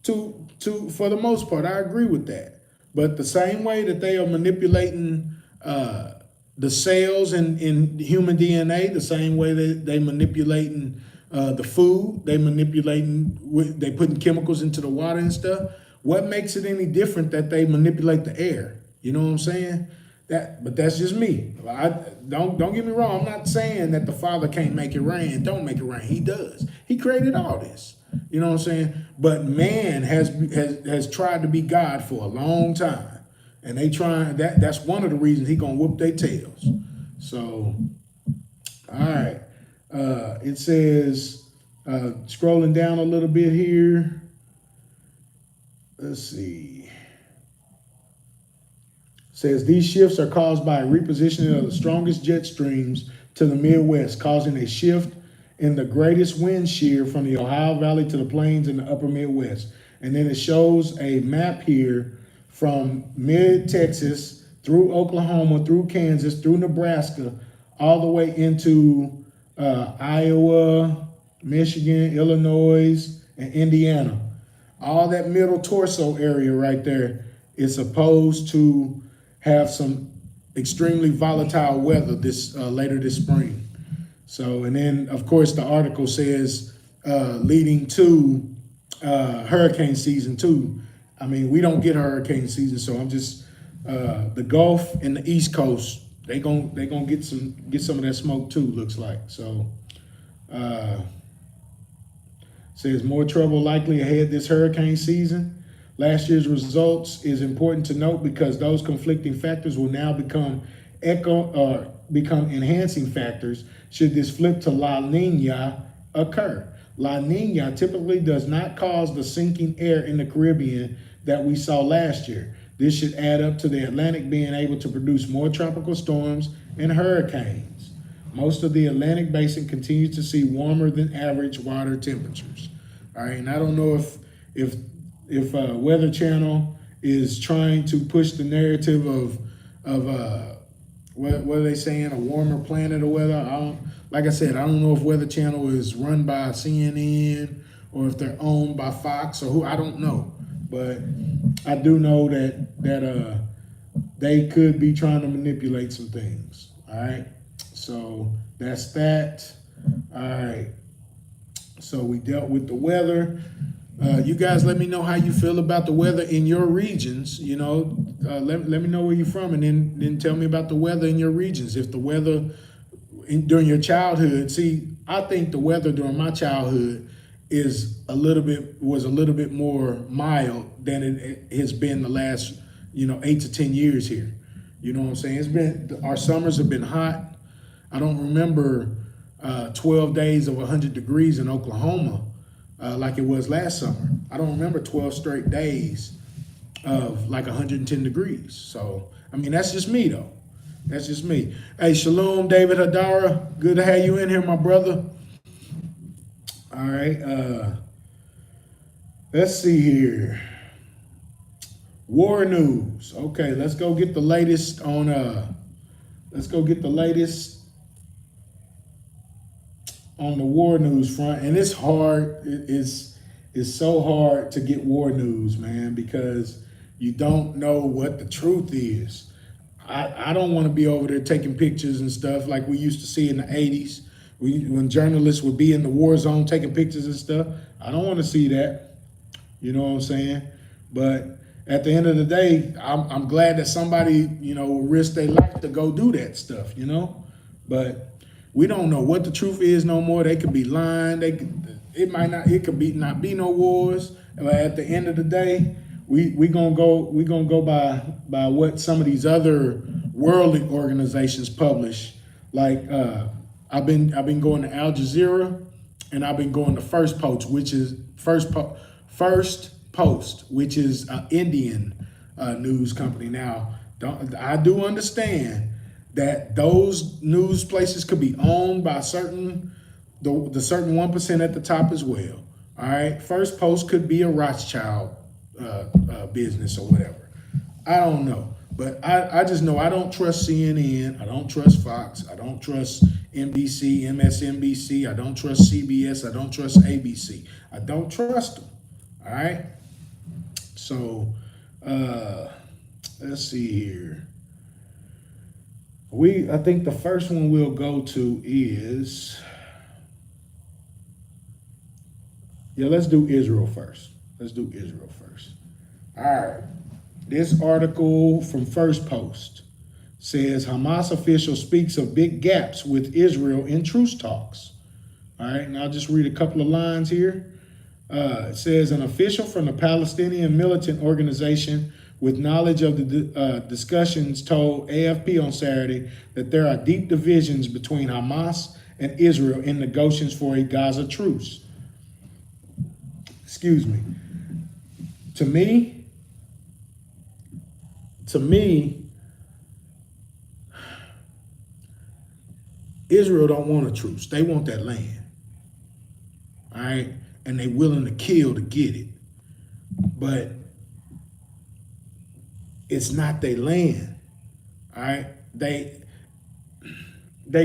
for the most part, I agree with that. But the same way that they are manipulating the cells in human DNA, the same way that they manipulating the food, they putting chemicals into the water and stuff. What makes it any different that they manipulate the air? You know what I'm saying? But that's just me. Don't get me wrong. I'm not saying that the Father can't make it rain and don't make it rain. He does. He created all this. You know what I'm saying? But man has tried to be God for a long time. And they trying that's one of the reasons he gonna whoop their tails. So, all right. It says, scrolling down a little bit here. Let's see. Says these shifts are caused by a repositioning of the strongest jet streams to the Midwest, causing a shift in the greatest wind shear from the Ohio Valley to the plains in the upper Midwest. And then it shows a map here from mid-Texas through Oklahoma, through Kansas, through Nebraska, all the way into Iowa, Michigan, Illinois, and Indiana. All that middle torso area right there is supposed to have some extremely volatile weather this later this spring. So, and then of course the article says leading to hurricane season too. I mean, we don't get hurricane season, so I'm just the Gulf and the East Coast. They gonna get some of that smoke too. Looks like so. Says more trouble likely ahead this hurricane season. Last year's results is important to note because those conflicting factors will now become enhancing factors should this flip to La Nina occur. La Nina typically does not cause the sinking air in the Caribbean that we saw last year. This should add up to the Atlantic being able to produce more tropical storms and hurricanes. Most of the Atlantic basin continues to see warmer than average water temperatures. All right, and I don't know if Weather Channel is trying to push the narrative of what are they saying, a warmer planet or whether like I said, I don't know if Weather Channel is run by CNN or if they're owned by Fox or who, I don't know. But I do know that they could be trying to manipulate some things. All right. So that's that. All right. So we dealt with the weather. You guys let me know how you feel about the weather in your regions. You know, let me know where you're from, and then tell me about the weather in your regions. If the weather during your childhood, see, I think the weather during my childhood was a little bit more mild than it has been the last 8 to 10 years here. You know what I'm saying? Our summers have been hot. I don't remember 12 days of 100 degrees in Oklahoma. Like it was last summer. I don't remember 12 straight days of like 110 degrees. So, I mean, that's just me though. That's just me. Hey, Shalom, David Hadara. Good to have you in here, my brother. All right. Let's see here. War news. Okay, let's go get the latest on on the war news front. And it's hard. It's so hard to get war news, man, because you don't know what the truth is. I don't want to be over there taking pictures and stuff like we used to see in the 80s when journalists would be in the war zone taking pictures and stuff. I don't want to see that. You know what I'm saying? But at the end of the day, I'm glad that somebody, will risk their life to go do that stuff, But we don't know what the truth is no more. They could be lying. It could not be no wars. But at the end of the day, we gonna go by what some of these other worldly organizations publish. Like I've been going to Al Jazeera, and I've been going to First Post, which is First Post, which is an Indian news company. Now, I do understand that those news places could be owned by the certain 1% at the top as well. All right, First Post could be a Rothschild business or whatever. I don't know, but I just know I don't trust CNN. I don't trust Fox. I don't trust NBC, MSNBC. I don't trust CBS. I don't trust ABC. I don't trust them. All right. So let's see here. I think the first one we'll go to is, let's do Israel first. All right. This article from First Post says Hamas official speaks of big gaps with Israel in truce talks. All right, and I'll just read a couple of lines here. It says an official from the Palestinian militant organization with knowledge of the discussions, told AFP on Saturday that there are deep divisions between Hamas and Israel in negotiations for a Gaza truce. Excuse me. To me, Israel don't want a truce. They want that land. All right? And they willing to kill to get it. But it's not their land. All right? They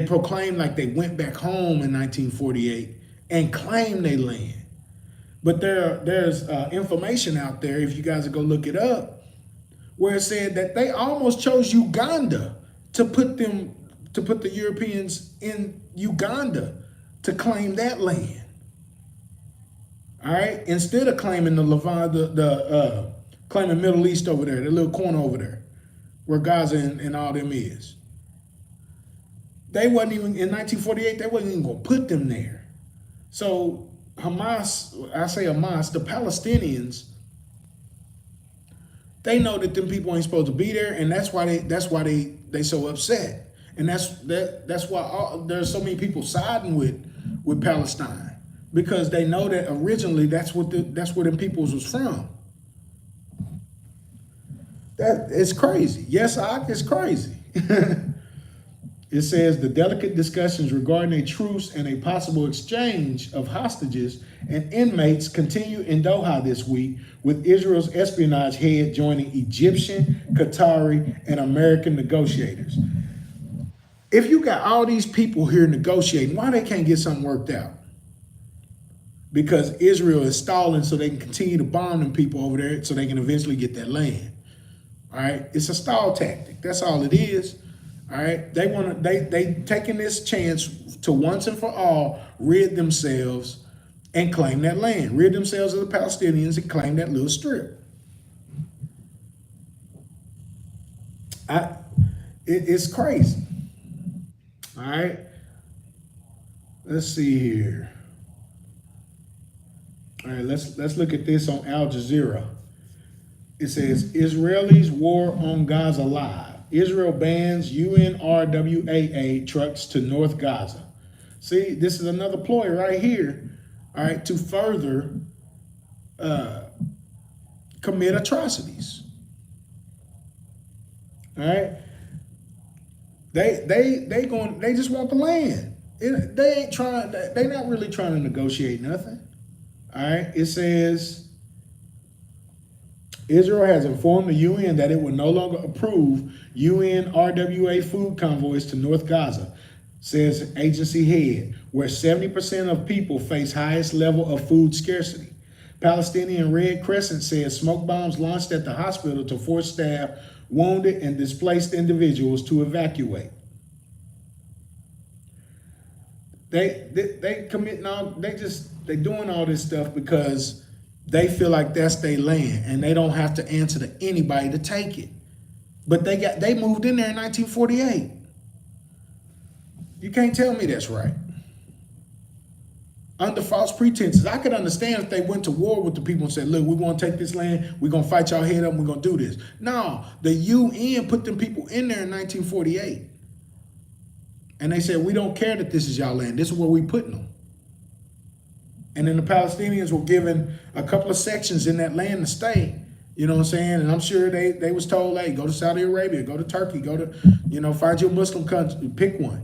proclaim like they went back home in 1948 and claimed their land. But there's information out there, if you guys go look it up, where it said that they almost chose Uganda to put the Europeans in Uganda to claim that land. All right, instead of claiming the Levant, claiming Middle East over there, the little corner over there, where Gaza and all them is. They wasn't even in 1948. They wasn't even gonna put them there. So Hamas, the Palestinians, they know that them people ain't supposed to be there, and that's why they so upset, and that's why there's so many people siding with Palestine, because they know that originally that's where them peoples was from. That it's crazy. Yes, it's crazy. It says the delicate discussions regarding a truce and a possible exchange of hostages and inmates continue in Doha this week, with Israel's espionage head joining Egyptian, Qatari, and American negotiators. If you got all these people here negotiating, why they can't get something worked out? Because Israel is stalling so they can continue to bomb them people over there so they can eventually get that land. All right, it's a stall tactic. That's all it is. All right, they taking this chance to once and for all rid themselves and claim that land, rid themselves of the Palestinians and claim that little strip. It's crazy. All right, let's see here. All right, let's look at this on Al Jazeera. It says Israelis war on Gaza live. Israel bans UNRWA trucks to North Gaza. See, this is another ploy right here, all right, to further commit atrocities. All right, they just want the land. They're not really trying to negotiate nothing. All right, it says Israel has informed the UN that it will no longer approve UNRWA food convoys to North Gaza, says agency head, where 70% of people face highest level of food scarcity. Palestinian Red Crescent says smoke bombs launched at the hospital to force staff, wounded, and displaced individuals to evacuate. They committing all they doing all this stuff because they feel like that's their land and they don't have to answer to anybody to take it. But they moved in there in 1948. You can't tell me that's right. Under false pretenses. I could understand if they went to war with the people and said, look, we want to take this land, we're going to fight y'all head up, we're going to do this. No, the UN put them people in there in 1948. And they said, we don't care that this is y'all land. This is where we putting them. And then the Palestinians were given a couple of sections in that land to stay. You know what I'm saying? And I'm sure they was told, hey, go to Saudi Arabia, go to Turkey, go to, find your Muslim country, pick one.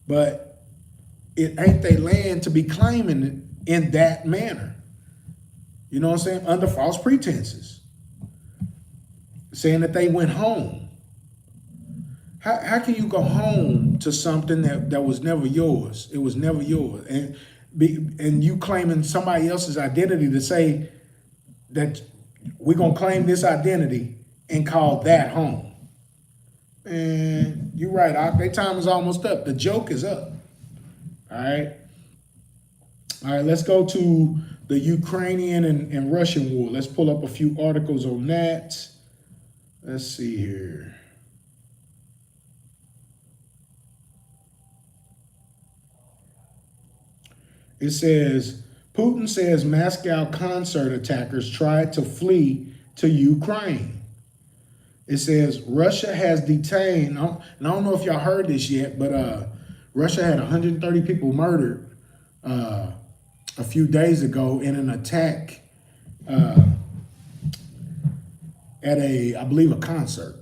But it ain't their land to be claiming it in that manner. You know what I'm saying? Under false pretenses. Saying that they went home. How can you go home to something that was never yours? It was never yours. And you claiming somebody else's identity to say that we're going to claim this identity and call that home. And you're right, their time is almost up. The joke is up. All right, let's go to the Ukrainian and Russian war. Let's pull up a few articles on that. Let's see here. It says Putin says Moscow concert attackers tried to flee to Ukraine. It says Russia has detained, and I don't know if y'all heard this yet, but Russia had 130 people murdered a few days ago in an attack at I believe, a concert.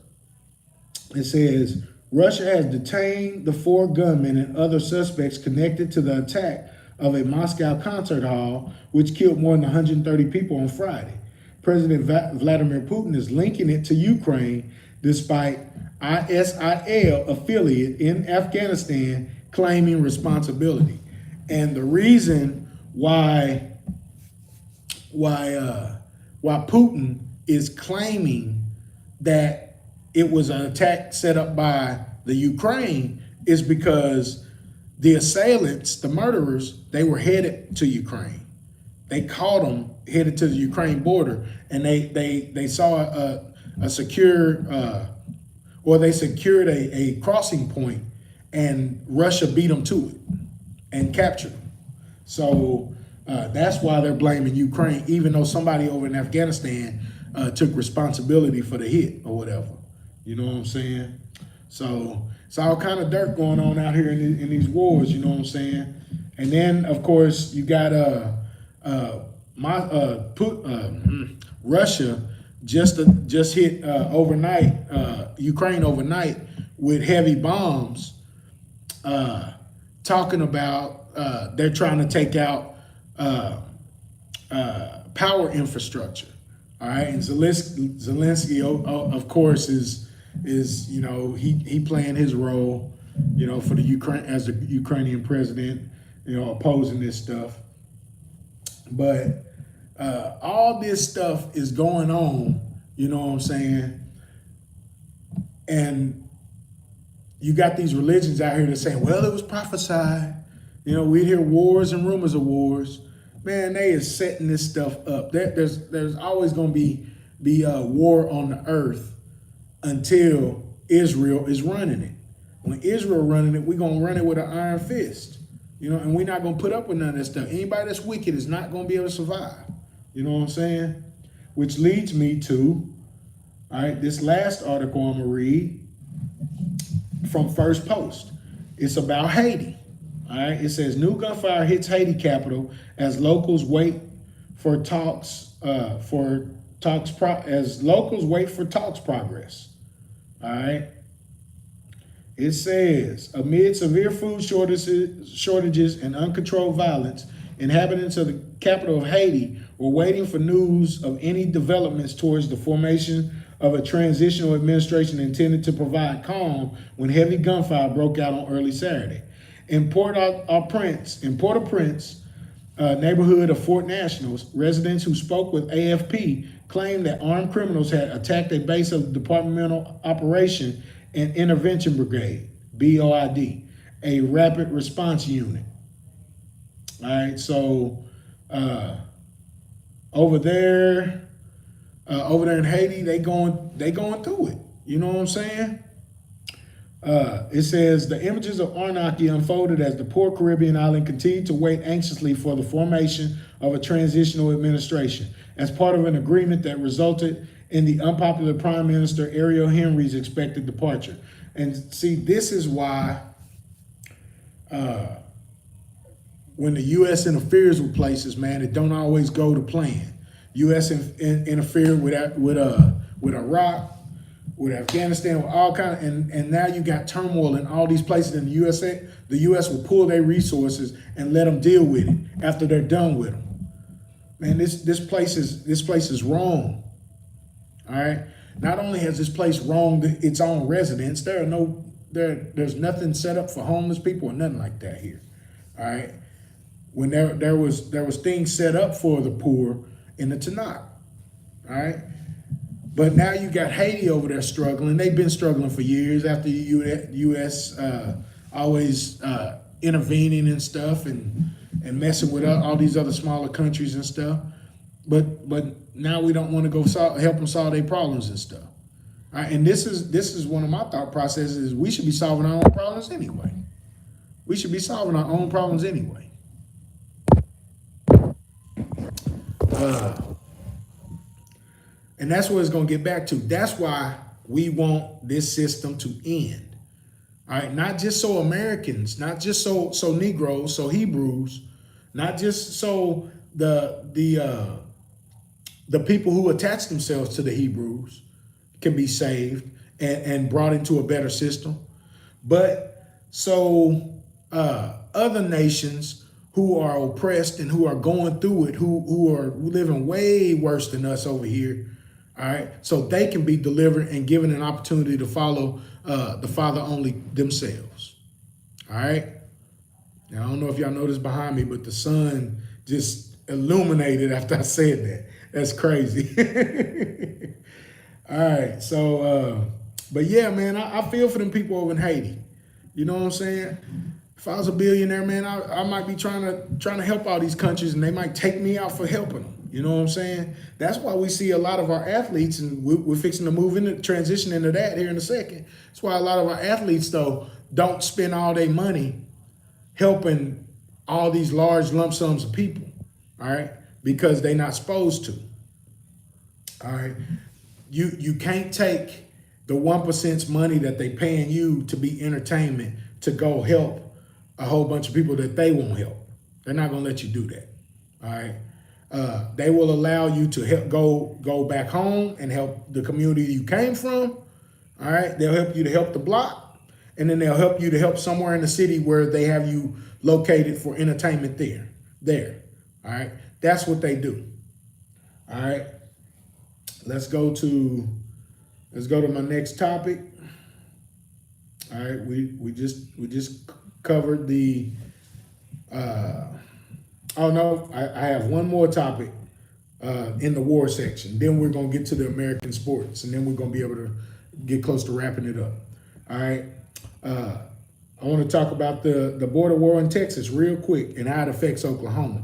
It says Russia has detained the 4 gunmen and other suspects connected to the attack of a Moscow concert hall, which killed more than 130 people on Friday. President Vladimir Putin is linking it to Ukraine, despite ISIL affiliate in Afghanistan claiming responsibility. And the reason why Putin is claiming that it was an attack set up by the Ukraine is because the assailants, the murderers, they were headed to Ukraine. They caught them headed to the Ukraine border, and they saw a secure, or they secured a crossing point, and Russia beat them to it and captured them. So that's why they're blaming Ukraine, even though somebody over in Afghanistan took responsibility for the hit or whatever. You know what I'm saying? So it's all kind of dirt going on out here in these wars. You know what I'm saying? And then of course you got Russia just hit overnight Ukraine overnight with heavy bombs, talking about they're trying to take out power infrastructure. All right, and Zelensky, of course, is he playing his role, for the Ukraine as the Ukrainian president, opposing this stuff. But all this stuff is going on, you know what I'm saying? And you got these religions out here that saying, well, it was prophesied. We hear wars and rumors of wars. Man, they is setting this stuff up. There's always going to be a war on the earth until Israel is running it. When Israel running it, we're going to run it with an iron fist. And we're not going to put up with none of that stuff. Anybody that's wicked is not going to be able to survive. You know what I'm saying? Which leads me to, all right, this last article I'm going to read from First Post. It's about Haiti. All right, it says new gunfire hits Haiti capital as locals wait for talks progress. All right. It says amid severe food shortages and uncontrolled violence, inhabitants of the capital of Haiti were waiting for news of any developments towards the formation of a transitional administration intended to provide calm when heavy gunfire broke out on early Saturday. In Port-au-Prince, neighborhood of Fort Nationals, residents who spoke with AFP claimed that armed criminals had attacked a base of the Departmental Operation and Intervention Brigade, BOID, a rapid response unit. All right, so over there in Haiti, they going through it. You know what I'm saying? It says the images of anarchy unfolded as the poor Caribbean island continued to wait anxiously for the formation of a transitional administration as part of an agreement that resulted in the unpopular Prime Minister Ariel Henry's expected departure. And see, this is why when the U.S. interferes with places, man, it don't always go to plan. U.S. interfered with Iraq, with Afghanistan, with all kind of, and now you got turmoil in all these places in the USA. The U.S. will pull their resources and let them deal with it after they're done with them. Man, this place is wrong. All right. Not only has this place wronged its own residents, there's nothing set up for homeless people or nothing like that here. All right. When there was things set up for the poor in the Tanakh. All right. But now you got Haiti over there struggling. They've been struggling for years after the U.S. Always intervening and stuff and messing with all these other smaller countries and stuff. But now we don't want to go help them solve their problems and stuff. All right, and this is one of my thought processes. Is we should be solving our own problems anyway. We should be solving our own problems anyway. And that's what it's going to get back to. That's why we want this system to end. All right, not just so Americans, not just so Negroes, so Hebrews, not just so the people who attach themselves to the Hebrews can be saved and brought into a better system, but so other nations who are oppressed and who are going through it, who are living way worse than us over here, all right, so they can be delivered and given an opportunity to follow the Father only themselves. All right. Now I don't know if y'all noticed behind me, but the sun just illuminated after I said that. That's crazy. All right, so but yeah, man, I feel for them people over in Haiti. You know what I'm saying? If I was a billionaire, man, I might be trying to help all these countries, and they might take me out for helping them. You know what I'm saying? That's why we see a lot of our athletes, and we're fixing to move into transition into that here in a second. That's why a lot of our athletes, though, don't spend all their money helping all these large lump sums of people. All right, because they're not supposed to. All right. You can't take the 1%'s money that they paying you to be entertainment to go help a whole bunch of people that they won't help. They're not gonna let you do that. All right. They will allow you to help go back home and help the community you came from. All right. They'll help you to help the block, and then they'll help you to help somewhere in the city where they have you located for entertainment there. All right. That's what they do. All right. Let's go to my next topic. All right, we just covered the oh no, I have one more topic in the war section. Then we're gonna get to the American sports, and then we're gonna be able to get close to wrapping it up. All right. I want to talk about the border war in Texas real quick and how it affects Oklahoma.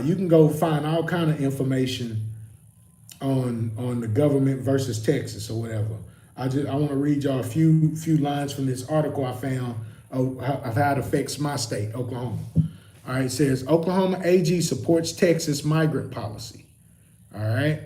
You can go find all kind of information on the government versus Texas or whatever. I want to read y'all a few lines from this article I found of how it affects my state, Oklahoma. All right, it says Oklahoma AG supports Texas migrant policy. All right.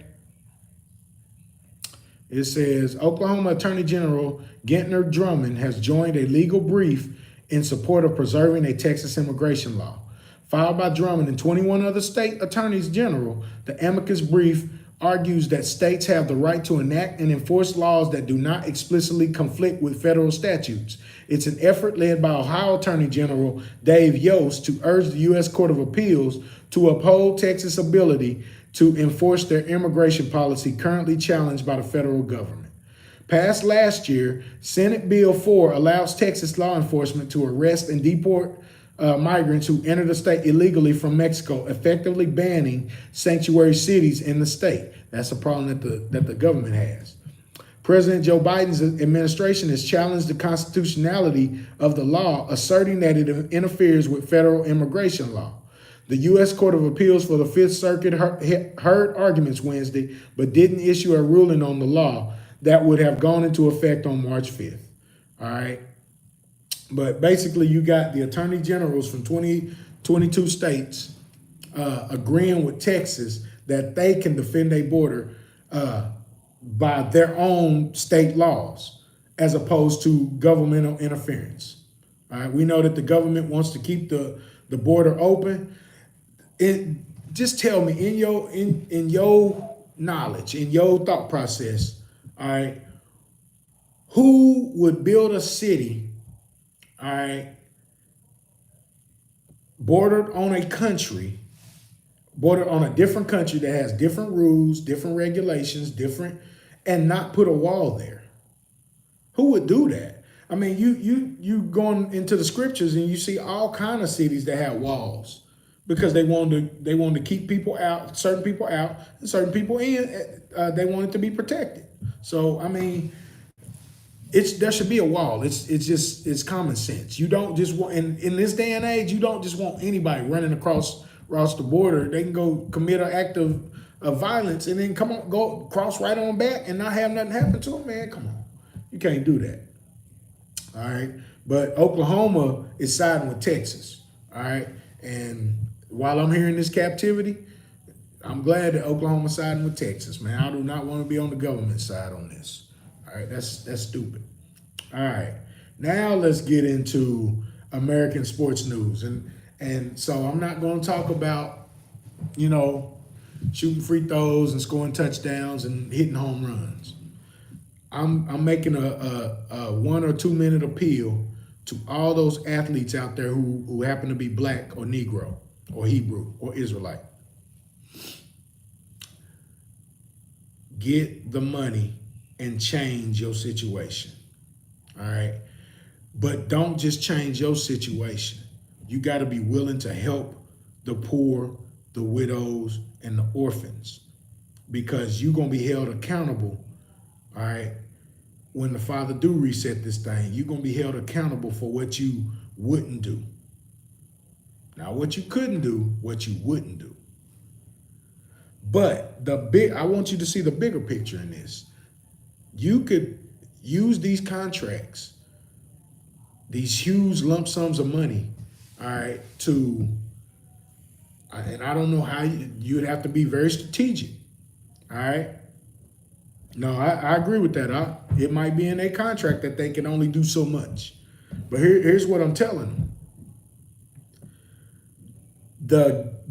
It says Oklahoma Attorney General Gentner Drummond has joined a legal brief in support of preserving a Texas immigration law. Filed by Drummond and 21 other state attorneys general, the amicus brief argues that states have the right to enact and enforce laws that do not explicitly conflict with federal statutes. It's an effort led by Ohio Attorney General Dave Yost to urge the U.S. Court of Appeals to uphold Texas' ability to enforce their immigration policy currently challenged by the federal government. Passed last year, Senate Bill 4 allows Texas law enforcement to arrest and deport migrants who enter the state illegally from Mexico, effectively banning sanctuary cities in the state. That's a problem that the government has. President Joe Biden's administration has challenged the constitutionality of the law, asserting that it interferes with federal immigration law. The U.S. Court of Appeals for the Fifth Circuit heard arguments Wednesday, but didn't issue a ruling on the law that would have gone into effect on March 5th. All right. But basically, you got the attorney generals from 22 states agreeing with Texas that they can defend their border by their own state laws, as opposed to governmental interference. All right, we know that the government wants to keep the border open. Just tell me in your knowledge, in your thought process, all right, who would build a city, all right, bordered on a different country that has different rules, different regulations, and not put a wall there? Who would do that? I mean, you going into the scriptures and you see all kind of cities that have walls because they wanted to keep people out, certain people out, and certain people in. They wanted to be protected. So I mean, there should be a wall. It's common sense. You don't just want in this day and age, you don't just want anybody running across the border. They can go commit an act of violence and then go cross right on back and not have nothing happen to them. Man, come on, you can't do that. All right, but Oklahoma is siding with Texas. All right, and while I'm here in this captivity, I'm glad that Oklahoma siding with Texas, man. I do not want to be on the government side on this. All right, that's stupid. All right, now let's get into American sports news, and so I'm not going to talk about, you know, shooting free throws and scoring touchdowns and hitting home runs. I'm making a 1 or 2 minute appeal to all those athletes out there who happen to be black or Negro or Hebrew or Israelite. Get the money and change your situation. All right. But don't just change your situation. You got to be willing to help the poor, the widows, and the orphans, because you're going to be held accountable. All right. When the Father do reset this thing, you're going to be held accountable for what you wouldn't do. Now, what you couldn't do, what you wouldn't do. But I want you to see the bigger picture in this. You could use these contracts, these huge lump sums of money, all right, and I don't know how you'd have to be very strategic, all right? No, I agree with that. It might be in a contract that they can only do so much. But here's what I'm telling them.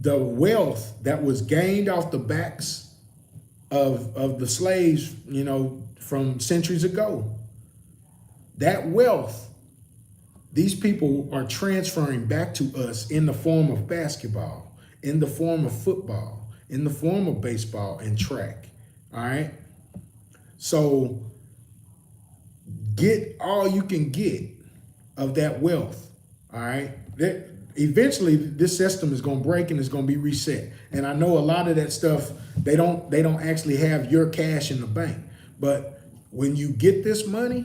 The wealth that was gained off the backs of the slaves, you know, from centuries ago, that wealth, these people are transferring back to us in the form of basketball, in the form of football, in the form of baseball and track. All right. So get all you can get of that wealth. All right. Eventually this system is going to break and it's going to be reset. And I know a lot of that stuff, they don't actually have your cash in the bank. But when you get this money,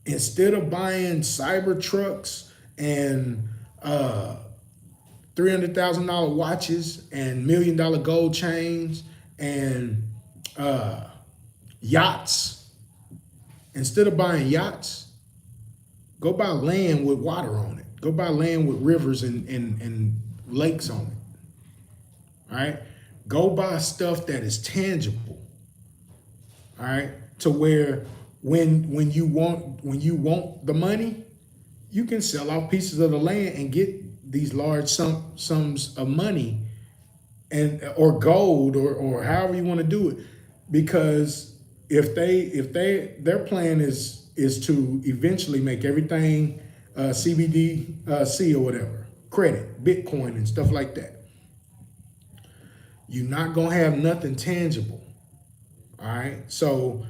instead of buying cyber trucks and $300,000 watches and $1 million gold chains and yachts, instead of buying yachts, go buy land with water on it. Go buy land with rivers and lakes on it. All right. Go buy stuff that is tangible. All right. To where when you want the money, you can sell off pieces of the land and get these large sums of money or gold or however you want to do it. Because if their plan is to eventually make everything CBDC or whatever, credit, Bitcoin and stuff like that, you're not gonna have nothing tangible. All right. So,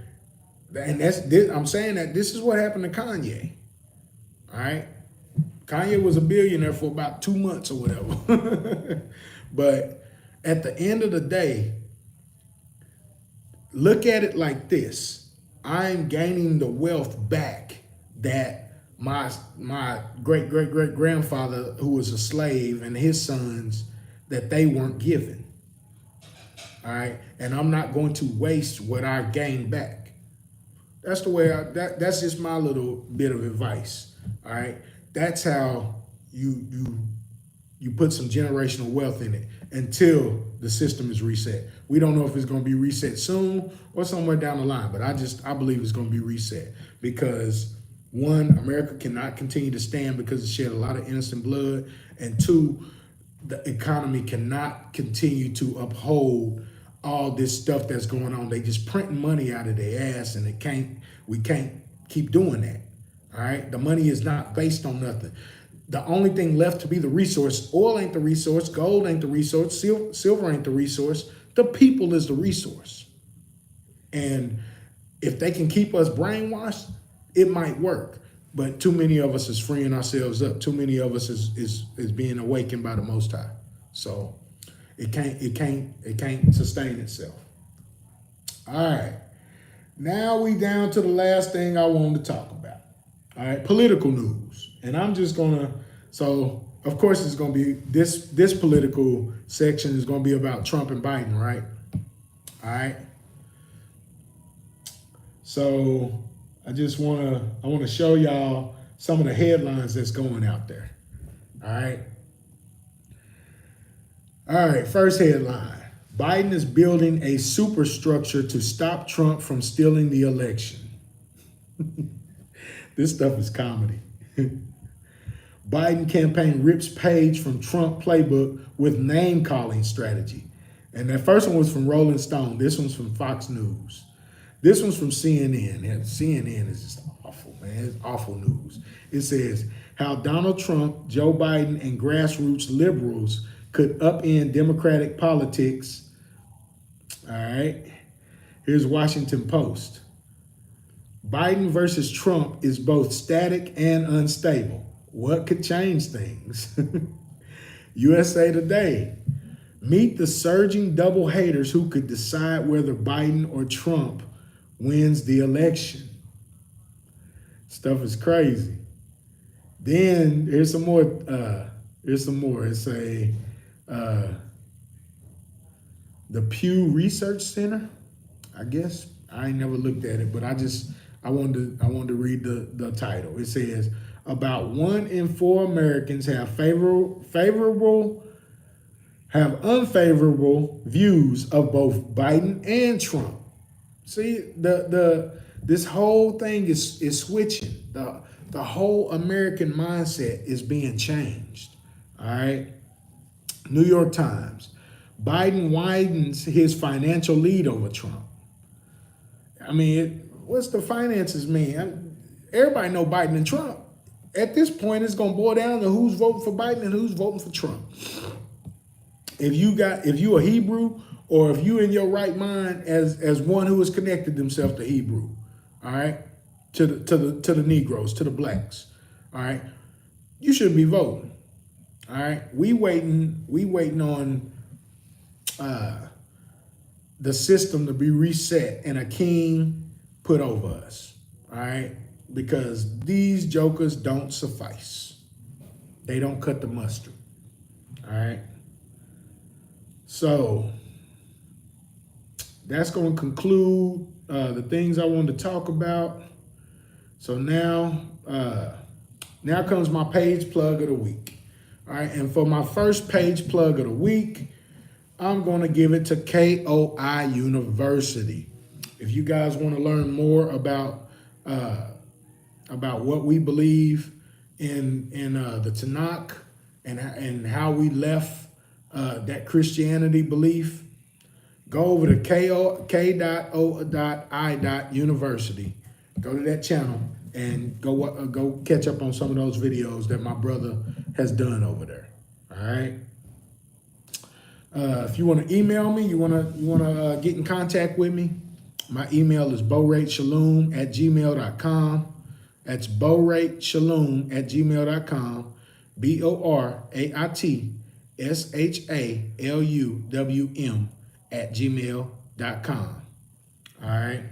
and I'm saying that this is what happened to Kanye. All right. Kanye was a billionaire for about 2 months or whatever. But at the end of the day, look at it like this. I'm gaining the wealth back that my great-great-great-grandfather, who was a slave, and his sons, that they weren't given. All right. And I'm not going to waste what I gained back. That's the way that's just my little bit of advice. All right. That's how you put some generational wealth in it until the system is reset. We don't know if it's going to be reset soon or somewhere down the line, but I believe it's going to be reset because, one, America cannot continue to stand because it shed a lot of innocent blood, and two, the economy cannot continue to uphold all this stuff that's going on. They just printing money out of their ass, and we can't keep doing that. All right. The money is not based on nothing. The only thing left to be the resource, oil ain't the resource, gold ain't the resource, silver ain't the resource. The people is the resource. And if they can keep us brainwashed, it might work. But too many of us is freeing ourselves up. Too many of us is being awakened by the Most High. So it can't sustain itself. All right. Now we down to the last thing I wanted to talk about. All right, political news. And I'm just so of course it's gonna be this political section is gonna be about Trump and Biden, right? All right. So I wanna show y'all some of the headlines that's going out there. All right. All right, first headline. Biden is building a superstructure to stop Trump from stealing the election. This stuff is comedy. Biden campaign rips page from Trump playbook with name calling strategy. And that first one was from Rolling Stone. This one's from Fox News. This one's from CNN. And CNN is just awful, man. It's awful news. It says how Donald Trump, Joe Biden, and grassroots liberals could upend Democratic politics. All right. Here's Washington Post. Biden versus Trump is both static and unstable. What could change things? USA Today. Meet the surging double haters who could decide whether Biden or Trump wins the election. Stuff is crazy. Then here's some more. It's the Pew Research Center. I guess I ain't never looked at it, but I wanted to read the title. It says about 1 in 4 Americans have unfavorable views of both Biden and Trump. See, this whole thing is switching. The whole American mindset is being changed. All right. New York Times. Biden widens his financial lead over Trump. I mean, what's the finances mean? Everybody know Biden and Trump. At this point, it's gonna boil down to who's voting for Biden and who's voting for Trump. If you a Hebrew, or if you in your right mind as one who has connected themselves to Hebrew, all right, to the Negroes, to the blacks, all right, you should be voting. All right, we waiting on the system to be reset and a king put over us. All right, because these jokers don't suffice. They don't cut the mustard. All right. So that's going to conclude the things I wanted to talk about. So now comes my page plug of the week. All right, and for my first page plug of the week, I'm going to give it to K.O.I. University. If you guys want to learn more about what we believe in the Tanakh and how we left that Christianity belief, go over to K.O.I. University. Go to that channel and go catch up on some of those videos that my brother has done over there. All right. If you want to email me, you want to get in contact with me, my email is borateshalom@gmail.com. That's borateshalom@gmail.com. BORATSHALUWM@gmail.com. All right.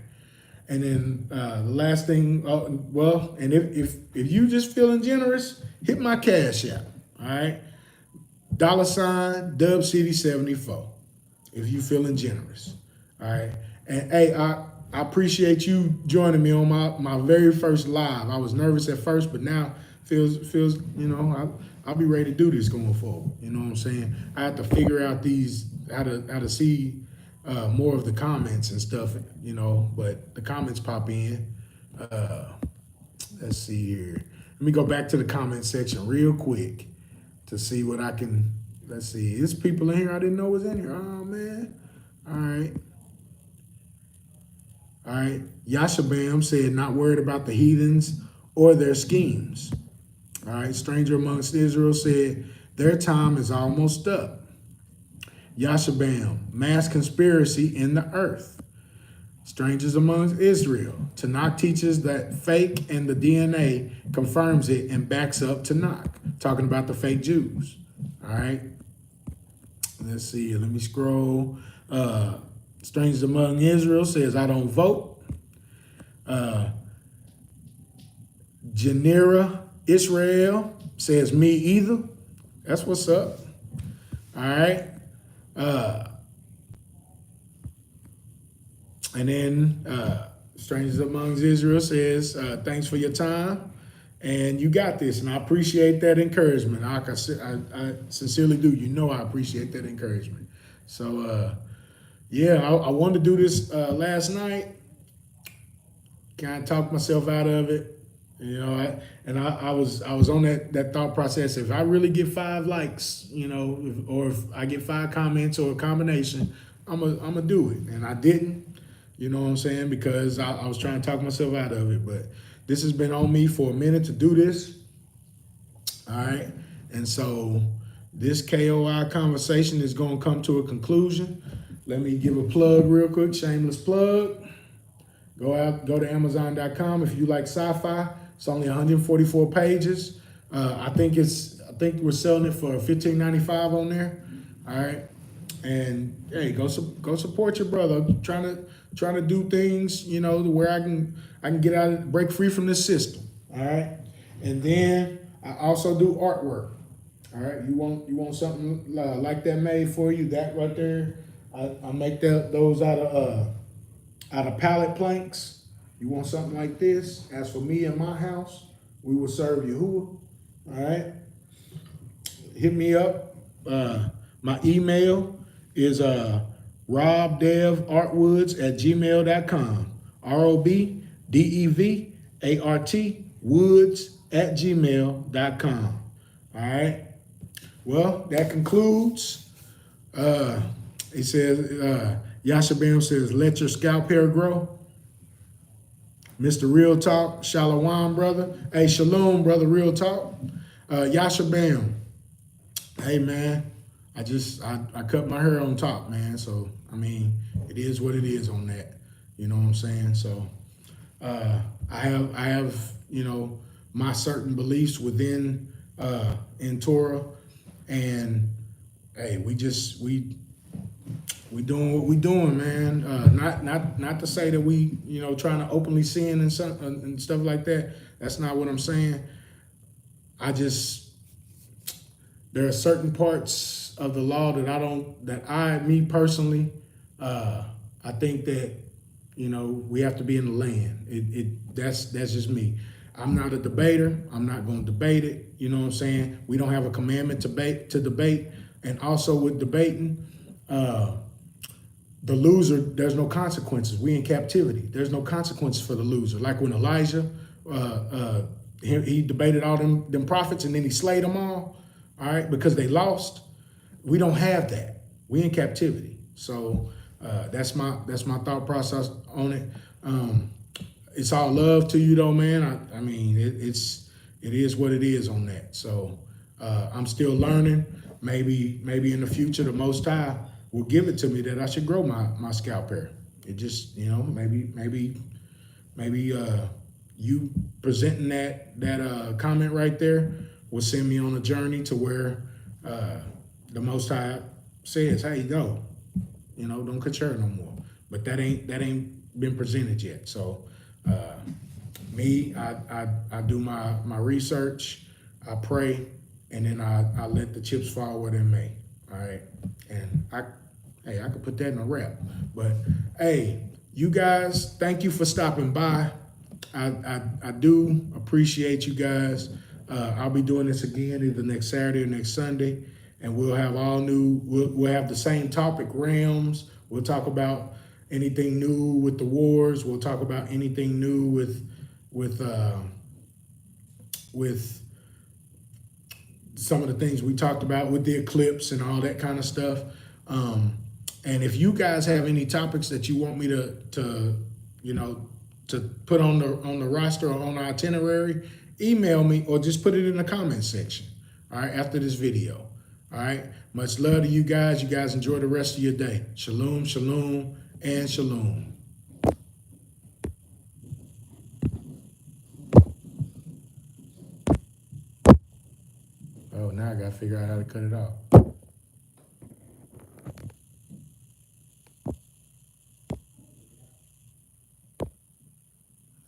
And then the last thing, and if you just feeling generous, hit my Cash App. All right. $DubCity74 if you feeling generous. All right. And hey, I appreciate you joining me on my very first live. I was nervous at first, but now feels I'll be ready to do this going forward. You know what I'm saying? I have to figure out how to see more of the comments and stuff, but the comments pop in. Let's see here. Let me go back to the comment section real quick to see what I can. Let's see. There's people in here I didn't know was in here. Oh man. All right. Yashabam said not worried about the heathens or their schemes. All right. Stranger Amongst Israel said their time is almost up. Yashabam, mass conspiracy in the earth. Strangers Amongst Israel. Tanakh teaches that fake and the DNA confirms it and backs up Tanakh. Talking about the fake Jews. All right. Let's see. Let me scroll. Strangers Among Israel says, I don't vote. Janira Israel says, me either. That's what's up. All right. And then Strangers Amongst Israel says, thanks for your time. And you got this. And I appreciate that encouragement. I sincerely do. I appreciate that encouragement. So yeah, I wanted to do this last night. Kind of talked myself out of it. I was on that thought process. If I really get 5 likes, or if I get 5 comments or a combination, I'm gonna do it. And I didn't. You know what I'm saying? Because I was trying to talk myself out of it. But this has been on me for a minute to do this. All right. And so this KOI conversation is going to come to a conclusion. Let me give a plug real quick, shameless plug. Go to Amazon.com if you like sci-fi. It's only 144 pages. I think we're selling it for $15.95 on there. All right. And hey, go support your brother. I'm trying to do things, to where I can get out, break free from this system. All right. And then I also do artwork. All right. You want something like that made for you? That right there. I make those out of pallet planks. You want something like this? As for me and my house, we will serve Yahuwah. All right. Hit me up. My email is robdevartwoods@gmail.com. ROBDEVART woods@gmail.com. All right. Well, that concludes. He says, Yashabam says, let your scalp hair grow. Mr. Real Talk, Shalom, brother. Hey, Shalom, brother, Real Talk. Yashabam. Hey, man, I cut my hair on top, man. So, I mean, it is what it is on that. You know what I'm saying? So, I have, my certain beliefs within, in Torah. And, hey, we doing what we doing, man. Not to say that we, trying to openly sin and stuff like that. That's not what I'm saying. There are certain parts of the law that me personally, I think that, we have to be in the land. That's just me. I'm not a debater. I'm not going to debate it. You know what I'm saying? We don't have a commandment to debate. And also with debating, the loser, there's no consequences. We in captivity. There's no consequences for the loser. Like when Elijah, he debated all them prophets and then he slayed them all right, because they lost. We don't have that. We in captivity. So that's my thought process on it. It's all love to you though, man. I mean, it is what it is on that. So I'm still learning. Maybe in the future, the Most High will give it to me that I should grow my scalp hair. It just, maybe you presenting that comment right there will send me on a journey to where the Most High says, "Hey, go, don't cut your hair no more." But that ain't been presented yet. So I do my research, I pray, and then I let the chips fall where they may. All right, and I could put that in a wrap. But hey, you guys, thank you for stopping by. I do appreciate you guys. I'll be doing this again either next Saturday or next Sunday, and we'll have we'll have the same topic realms. We'll talk about anything new with the wars. We'll talk about anything new with some of the things we talked about with the eclipse and all that kind of stuff. And if you guys have any topics that you want me to put on the roster or on the itinerary, email me or just put it in the comment section. All right, after this video. All right. Much love to you guys. You guys enjoy the rest of your day. Shalom, shalom, and shalom. Oh, now I gotta figure out how to cut it off.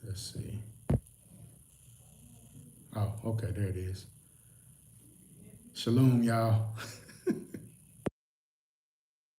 Let's see. Oh, okay, there it is. Shalom, y'all.